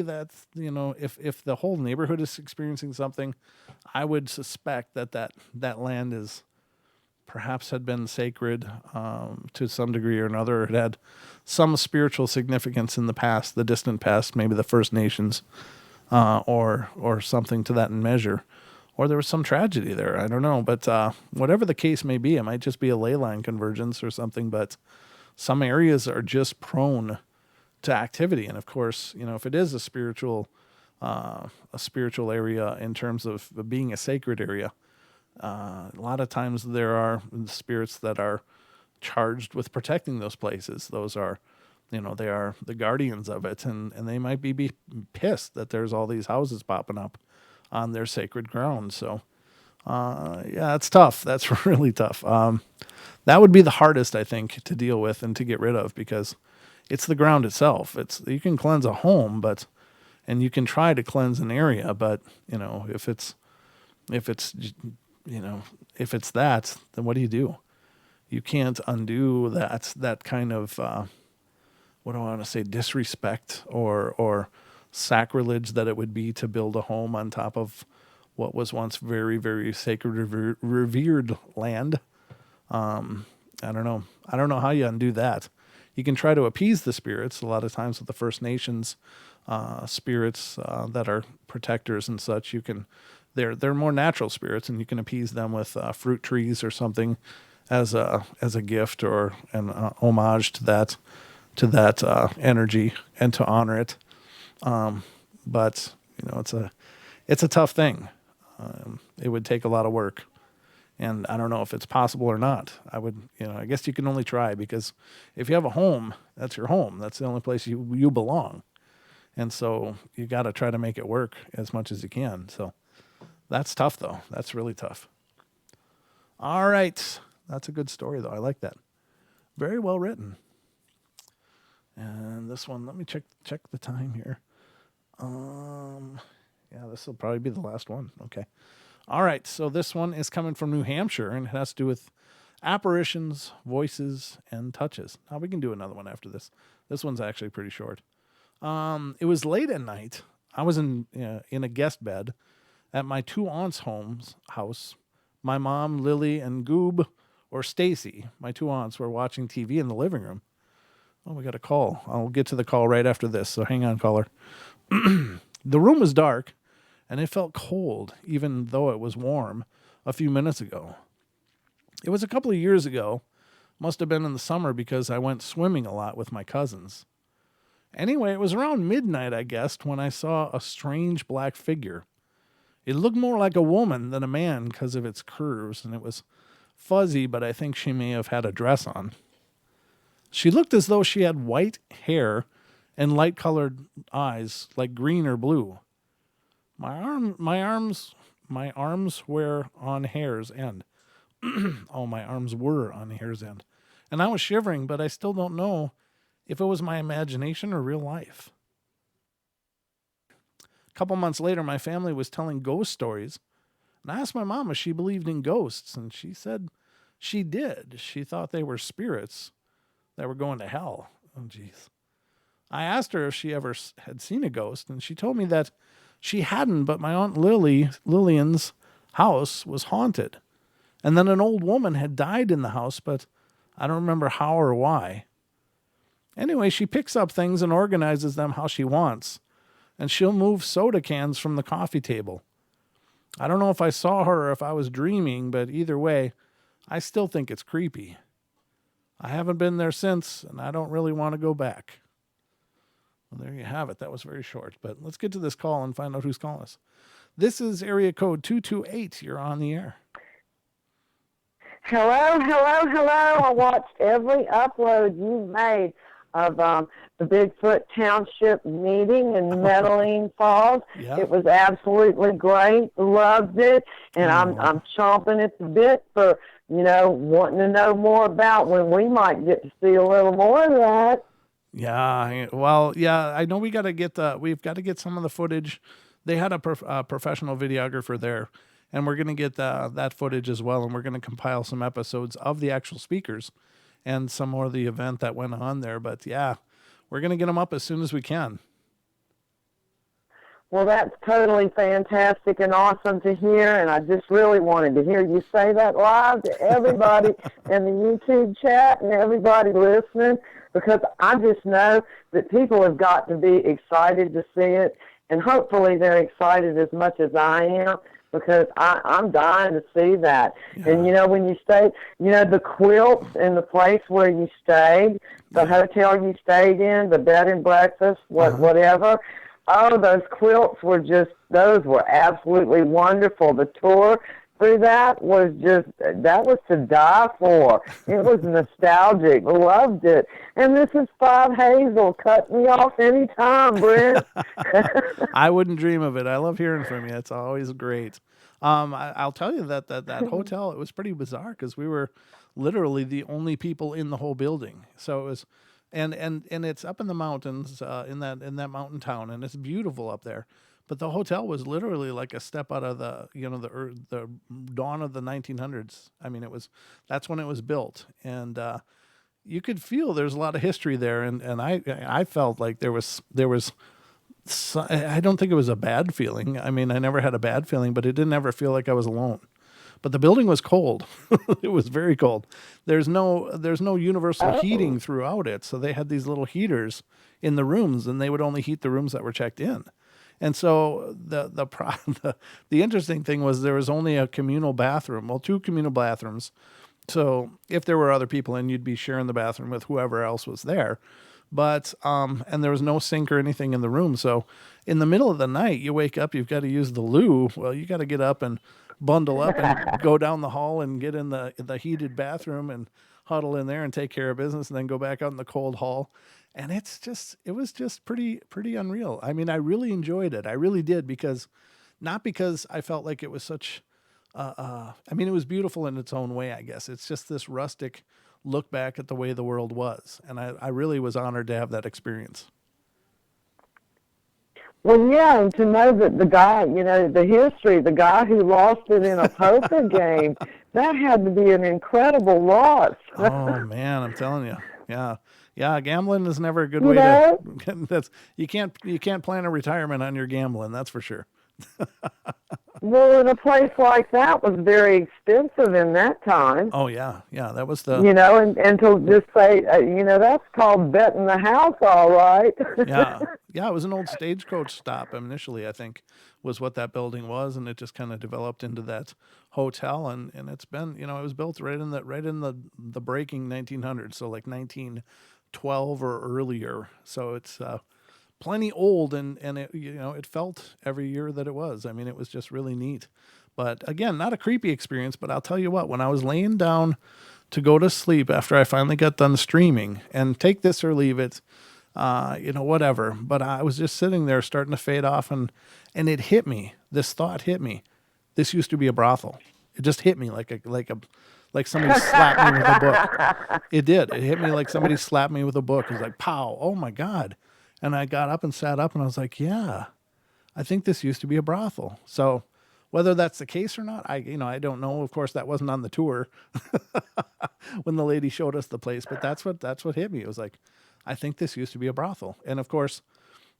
that, if the whole neighborhood is experiencing something, I would suspect that land is perhaps had been sacred to some degree or another. It had some spiritual significance in the past, the distant past, maybe the First Nations, or something to that measure. Or there was some tragedy there. I don't know. But whatever the case may be, it might just be a ley line convergence or something. But some areas are just prone to activity. And of course, if it is a spiritual area in terms of being a sacred area, a lot of times there are spirits that are charged with protecting those places. Those are, they are the guardians of it, and they might be pissed that there's all these houses popping up on their sacred ground. So, yeah, it's tough. That's really tough. That would be the hardest, I think, to deal with and to get rid of, because it's the ground itself. You can cleanse a home, and you can try to cleanse an area, but if it's that, then what do? You can't undo that kind of what do I want to say, disrespect or sacrilege that it would be to build a home on top of what was once very, very sacred, revered land. I don't know. I don't know how you undo that. You can try to appease the spirits. A lot of times with the First Nations spirits that are protectors and such, they're more natural spirits, and you can appease them with fruit trees or something as a gift or an homage to that energy and to honor it. But it's a tough thing. It would take a lot of work, and I don't know if it's possible or not. I guess you can only try, because if you have a home, that's your home. That's the only place you belong. And so you got to try to make it work as much as you can. So that's tough, though. That's really tough. All right. That's a good story, though. I like that. Very well written. And this one, let me check the time here. Yeah, this will probably be the last one. Okay. All right. So this one is coming from New Hampshire, and it has to do with apparitions, voices, and touches. Now we can do another one after this. This one's actually pretty short. It was late at night. I was in a guest bed at my two aunts' house. My mom, Lily, and Goob, or Stacy, my two aunts, were watching TV in the living room. Oh, we got a call. I'll get to the call right after this, so hang on, caller. The room was dark, and it felt cold, even though it was warm a few minutes ago. It was a couple of years ago. Must have been in the summer, because I went swimming a lot with my cousins. Anyway, it was around midnight, I guessed, when I saw a strange black figure. It looked more like a woman than a man because of its curves, and it was fuzzy, but I think she may have had a dress on. She looked as though she had white hair and light-colored eyes, like green or blue. My arms were on hair's end. Oh, my arms were on hair's end. And I was shivering, but I still don't know if it was my imagination or real life. A couple months later, my family was telling ghost stories, and I asked my mom if she believed in ghosts, and she said She did. She thought they were spirits that were going to hell. Oh, jeez. I asked her if she ever had seen a ghost, and she told me that she hadn't, but my Aunt Lillian's house was haunted. And then an old woman had died in the house, but I don't remember how or why. Anyway, she picks up things and organizes them how she wants, and she'll move soda cans from the coffee table. I don't know if I saw her or if I was dreaming, but either way, I still think it's creepy. I haven't been there since, and I don't really want to go back. Well, there you have it. That was very short, but let's get to this call and find out who's calling us. This is area code 228. You're on the air. Hello, hello, hello. I watched every upload you made of the Bigfoot Township meeting in Medellin Falls. Yeah. It was absolutely great. Loved it. And I'm chomping at the bit for, wanting to know more about when we might get to see a little more of that. Yeah, well, yeah, I know we've got to get some of the footage. They had a professional videographer there, and we're going to get that footage as well, and we're going to compile some episodes of the actual speakers and some more of the event that went on there. But yeah, we're going to get them up as soon as we can. Well, that's totally fantastic and awesome to hear, and I just really wanted to hear you say that live to everybody in the YouTube chat and everybody listening, because I just know that people have got to be excited to see it, and hopefully they're excited as much as I am, because I'm dying to see that. Yeah. And, when you stay, the quilts in the place where you stayed, the hotel you stayed in, the bed and breakfast, whatever, oh, those quilts those were absolutely wonderful. The tour through that was to die for. It was nostalgic. Loved it. And this is Five Hazel. Cut me off anytime, Brent. I wouldn't dream of it. I love hearing from you. It's always great. I'll tell you that hotel, it was pretty bizarre because we were literally the only people in the whole building. So it was, and it's up in the mountains, in that mountain town, and it's beautiful up there. But the hotel was literally like a step out of the dawn of the 1900s. I mean, that's when it was built, and you could feel there's a lot of history there, and I felt like there was. I don't think it was a bad feeling. I mean, I never had a bad feeling, but it didn't ever feel like I was alone. But the building was cold. It was very cold. There's no universal heating throughout it, so they had these little heaters in the rooms, and they would only heat the rooms that were checked in. And so the interesting thing was there was only a communal bathroom, well, 2 communal bathrooms. So if there were other people in, you'd be sharing the bathroom with whoever else was there. But and there was no sink or anything in the room. So in the middle of the night, you wake up, you've got to use the loo. Well, you got to get up and bundle up and go down the hall and get in the heated bathroom and huddle in there and take care of business, and then go back out in the cold hall. And it was just pretty unreal. I mean, I really enjoyed it. I really did, not because I felt like it was such, I mean, it was beautiful in its own way, I guess. It's just this rustic look back at the way the world was. And I really was honored to have that experience. Well, yeah, and to know that the guy, the history, the guy who lost it in a poker game, that had to be an incredible loss. Oh, man, I'm telling you. Yeah. Yeah, gambling is never a good way to. You can't plan a retirement on your gambling. That's for sure. Well, and a place like that was very expensive in that time. Oh yeah, that was the. And to just say, that's called betting the house, all right. yeah, it was an old stagecoach stop initially, I think, was what that building was, and it just kind of developed into that hotel, and it's been, it was built right in the breaking 1900s, so like 1912 or earlier. So it's plenty old, and it, it felt every year that it was. I mean, it was just really neat. But again, not a creepy experience, but I'll tell you what, when I was laying down to go to sleep after I finally got done streaming, and take this or leave it, whatever, but I was just sitting there starting to fade off, and it hit me. This thought hit me. This used to be a brothel. It just hit me like somebody slapped me with a book. It did. It hit me like somebody slapped me with a book. It was like, pow, oh my God. And I got up and sat up, and I was like, yeah, I think this used to be a brothel. So Whether that's the case or not, I don't know. Of course, that wasn't on the tour when the lady showed us the place, but that's what hit me. It was like, I think this used to be a brothel, and of course,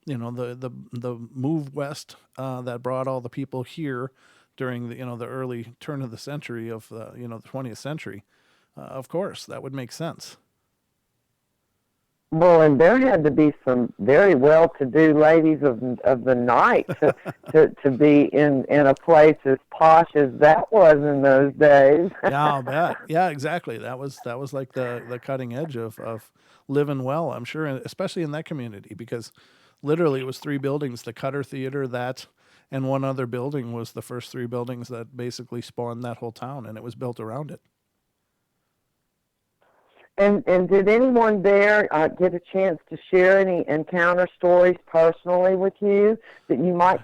the move west that brought all the people here during the early turn of the century of the 20th century. Of course, that would make sense. Well, and there had to be some very well-to-do ladies of the night to be in a place as posh as that was in those days. Yeah, I'll bet. Yeah, exactly. That was like the cutting edge of living well. I'm sure, especially in that community, because literally it was three buildings: the Cutter Theater, that, and one other building was the first three buildings that basically spawned that whole town, and it was built around it. And did anyone there get a chance to share any encounter stories personally with you that you might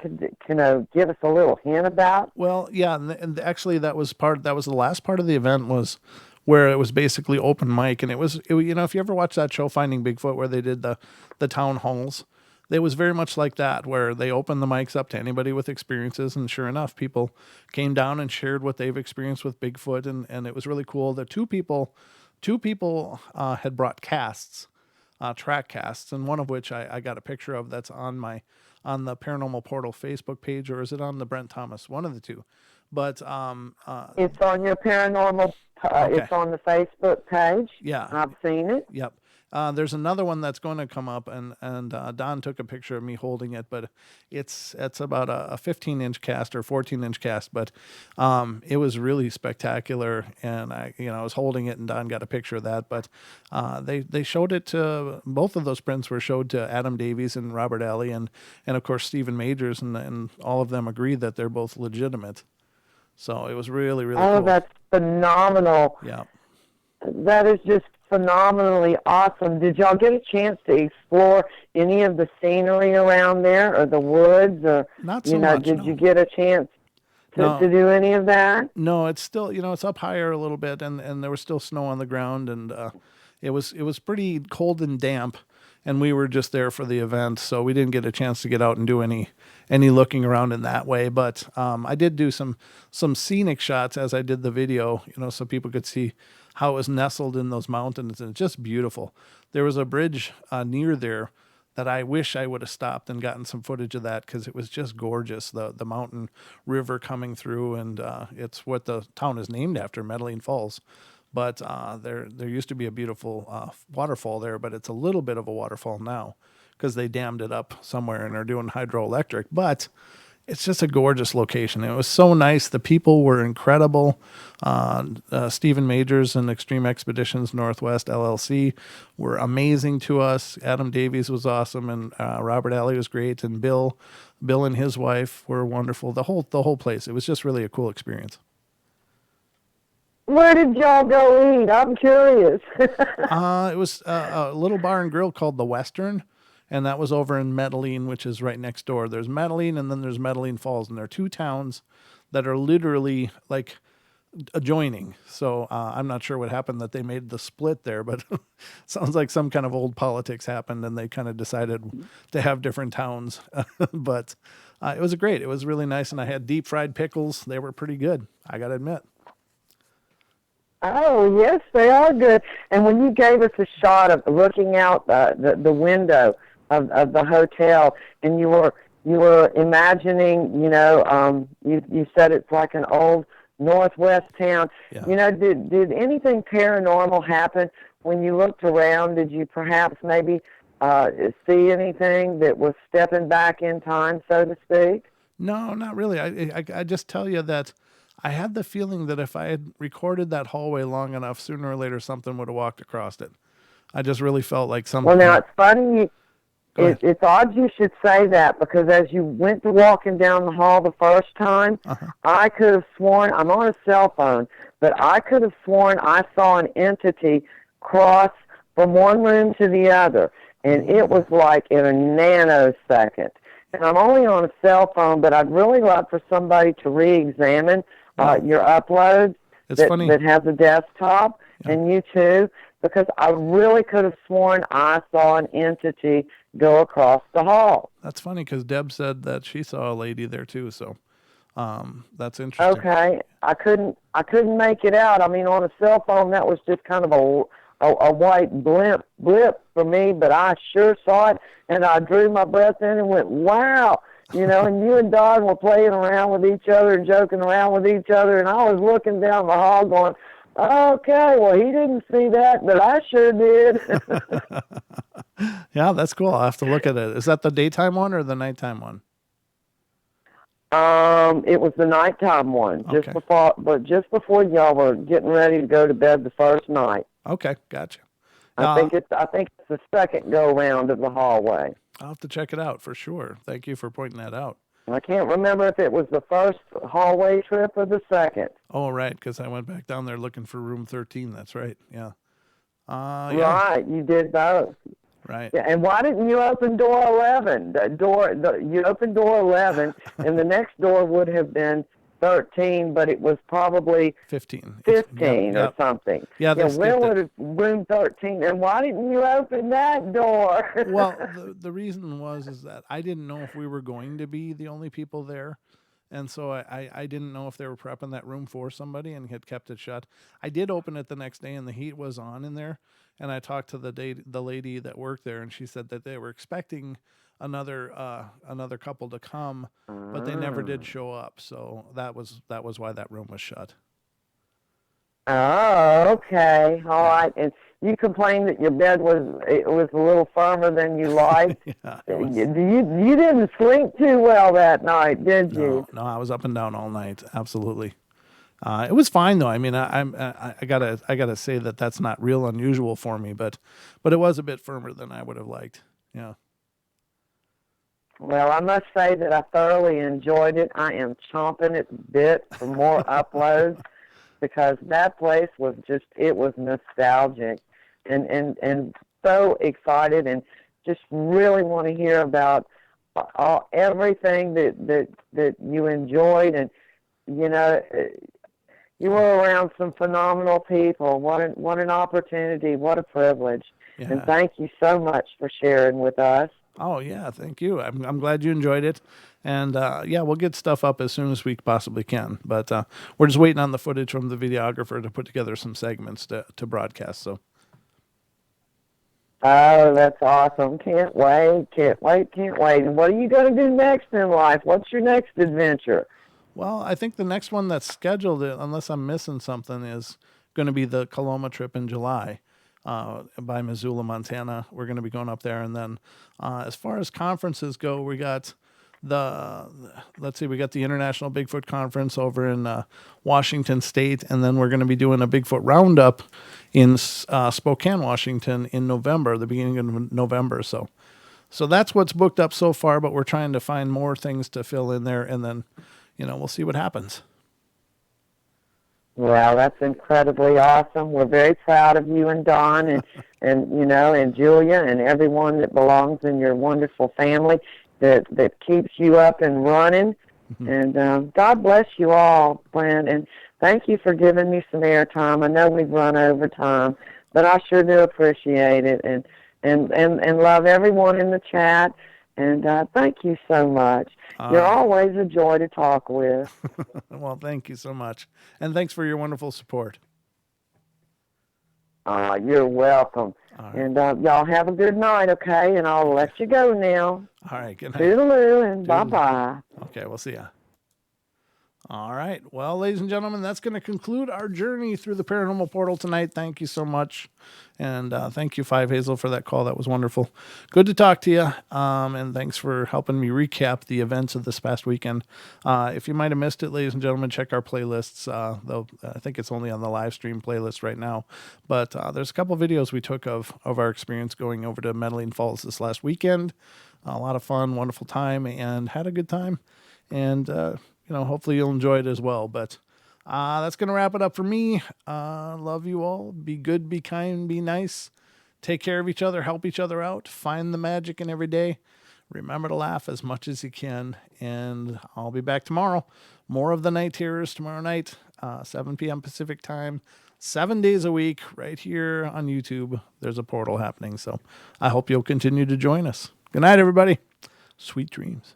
give us a little hint about? Well, yeah, and actually that was the last part of the event, was where it was basically open mic, and if you ever watch that show Finding Bigfoot, where they did the town halls, it was very much like that, where they opened the mics up to anybody with experiences, and sure enough, people came down and shared what they've experienced with Bigfoot, and it was really cool. The two people had brought casts, track casts, and one of which I got a picture of, that's on the Paranormal Portal Facebook page, or is it on the Brent Thomas? One of the two. But it's on your paranormal. Okay. It's on the Facebook page. Yeah, I've seen it. Yep. There's another one that's going to come up, and Don took a picture of me holding it, but it's about a 15-inch cast or 14-inch cast, but it was really spectacular, and I was holding it, and Don got a picture of that. But they showed it to, both of those prints were showed to Adam Davies and Robert Alley, and of course Stephen Majors, and all of them agreed that they're both legitimate. So it was really, really cool. Oh, that's phenomenal. Yeah. That is just phenomenally awesome. Did y'all get a chance to explore any of the scenery around there, or the woods, or not so much? Did you get a chance to do any of that? No, it's still it's up higher a little bit, and there was still snow on the ground, and it was pretty cold and damp, and we were just there for the event, so we didn't get a chance to get out and do any looking around in that way. But I did do some scenic shots as I did the video, so people could see how it was nestled in those mountains, and it's just beautiful. There was a bridge near there that I wish I would have stopped and gotten some footage of that, because it was just gorgeous. The mountain river coming through, and it's what the town is named after, Medellin Falls. But there used to be a beautiful waterfall there, but it's a little bit of a waterfall now because they dammed it up somewhere and are doing hydroelectric. But it's just a gorgeous location. It was so nice. The people were incredible. Stephen Majors and Extreme Expeditions Northwest LLC were amazing to us. Adam Davies was awesome, and Robert Alley was great, and Bill and his wife were wonderful. The whole place. It was just really a cool experience. Where did y'all go eat? I'm curious. It was a little bar and grill called the Western, and that was over in Medellin, which is right next door. There's Medellin, and then there's Medellin Falls, and they're two towns that are literally like adjoining. So I'm not sure what happened that they made the split there, but sounds like some kind of old politics happened, and they kind of decided to have different towns. But it was great. It was really nice, and I had deep fried pickles. They were pretty good, I got to admit. Oh, yes, they are good. And when you gave us a shot of looking out the window of the hotel, and you were imagining, you said it's like an old Northwest town. Yeah. Did anything paranormal happen when you looked around? Did you perhaps maybe see anything that was stepping back in time, so to speak? No, not really. I just tell you that I had the feeling that if I had recorded that hallway long enough, sooner or later something would have walked across it. I just really felt like something. Well, now it's funny. It's odd you should say that, because as you went to walking down the hall the first time, I could have sworn, I'm on a cell phone, but I could have sworn I saw an entity cross from one room to the other, and it was like in a nanosecond. And I'm only on a cell phone, but I'd really like for somebody to re-examine your uploads that has a desktop, and you too, because I really could have sworn I saw an entity go across the hall. That's funny, because Deb said that she saw a lady there too, so That's interesting. Okay, I couldn't make it out. I mean, on a cell phone, that was just kind of a white blip for me, but I sure saw it, and I drew my breath in and went, wow. And you and Don were playing around with each other and joking around with each other, and I was looking down the hall going, okay, well, he didn't see that, but I sure did. Yeah, that's cool. I'll have to look at it. Is that the daytime one or the nighttime one? It was the nighttime one, Okay. just before y'all were getting ready to go to bed the first night. Okay, gotcha. I think it's the second go round of the hallway. I'll have to check it out for sure. Thank you for pointing that out. I can't remember if it was the first hallway trip or the second. Oh, right, because I went back down there looking for room 13. That's right. Yeah. Yeah. Right, you did both. Right. Yeah, and why didn't you open door 11? You opened door 11, and the next door would have been 13, but it was probably 15. 15 or Yep. something. Yeah, they where skipped would it. have room 13? And why didn't you open that door? Well, the reason is that I didn't know if we were going to be the only people there. And so I didn't know if they were prepping that room for somebody and had kept it shut. I did open it the next day and the heat was on in there. And I talked to the lady that worked there, and she said that they were expecting another couple to come, but they never did show up. So that was why that room was shut. Oh, okay. All right. And you complained that your bed was a little firmer than you liked. Yeah. You didn't sleep too well that night, did you? No, I was up and down all night. Absolutely. It was fine though. I mean, I gotta say that that's not real unusual for me, but it was a bit firmer than I would have liked. Yeah. Well, I must say that I thoroughly enjoyed it. I am chomping at the bit for more uploads because that place was it was nostalgic and so excited and just really want to hear about everything that you enjoyed and you were around some phenomenal people. What an opportunity. What a privilege. Yeah. And thank you so much for sharing with us. Oh yeah, thank you. I'm glad you enjoyed it, and yeah, we'll get stuff up as soon as we possibly can. But we're just waiting on the footage from the videographer to put together some segments to broadcast. So. Oh, that's awesome. Can't wait. And what are you going to do next in life? What's your next adventure? Well, I think the next one that's scheduled, unless I'm missing something, is going to be the Coloma trip in July by Missoula, Montana. We're going to be going up there. And then as far as conferences go, we got we got the International Bigfoot Conference over in Washington State. And then we're going to be doing a Bigfoot Roundup in Spokane, Washington in November, the beginning of November. So that's what's booked up so far, but we're trying to find more things to fill in there. And then, we'll see what happens. Well, that's incredibly awesome. We're very proud of you and Don and Julia and everyone that belongs in your wonderful family that keeps you up and running. Mm-hmm. And God bless you all, Brent. And thank you for giving me some airtime. I know we've run over time, but I sure do appreciate it and love everyone in the chat. And thank you so much. You're always a joy to talk with. Well, thank you so much. And thanks for your wonderful support. You're welcome. Right. And y'all have a good night, okay? And I'll let you go now. All right, good night. Toodaloo and bye-bye. Okay, we'll see ya. All right. Well, ladies and gentlemen, that's going to conclude our journey through the Paranormal Portal tonight. Thank you so much. And thank you, Five Hazel, for that call. That was wonderful. Good to talk to you. And thanks for helping me recap the events of this past weekend. If you might have missed it, ladies and gentlemen, check our playlists. Though I think it's only on the live stream playlist right now. But there's a couple videos we took of our experience going over to Medellin Falls this last weekend. A lot of fun, wonderful time, and had a good time. And hopefully you'll enjoy it as well. But that's going to wrap it up for me. Love you all. Be good, be kind, be nice. Take care of each other. Help each other out. Find the magic in every day. Remember to laugh as much as you can. And I'll be back tomorrow. More of the Night Terrors tomorrow night, 7 p.m. Pacific time, 7 days a week, right here on YouTube. There's a portal happening. So I hope you'll continue to join us. Good night, everybody. Sweet dreams.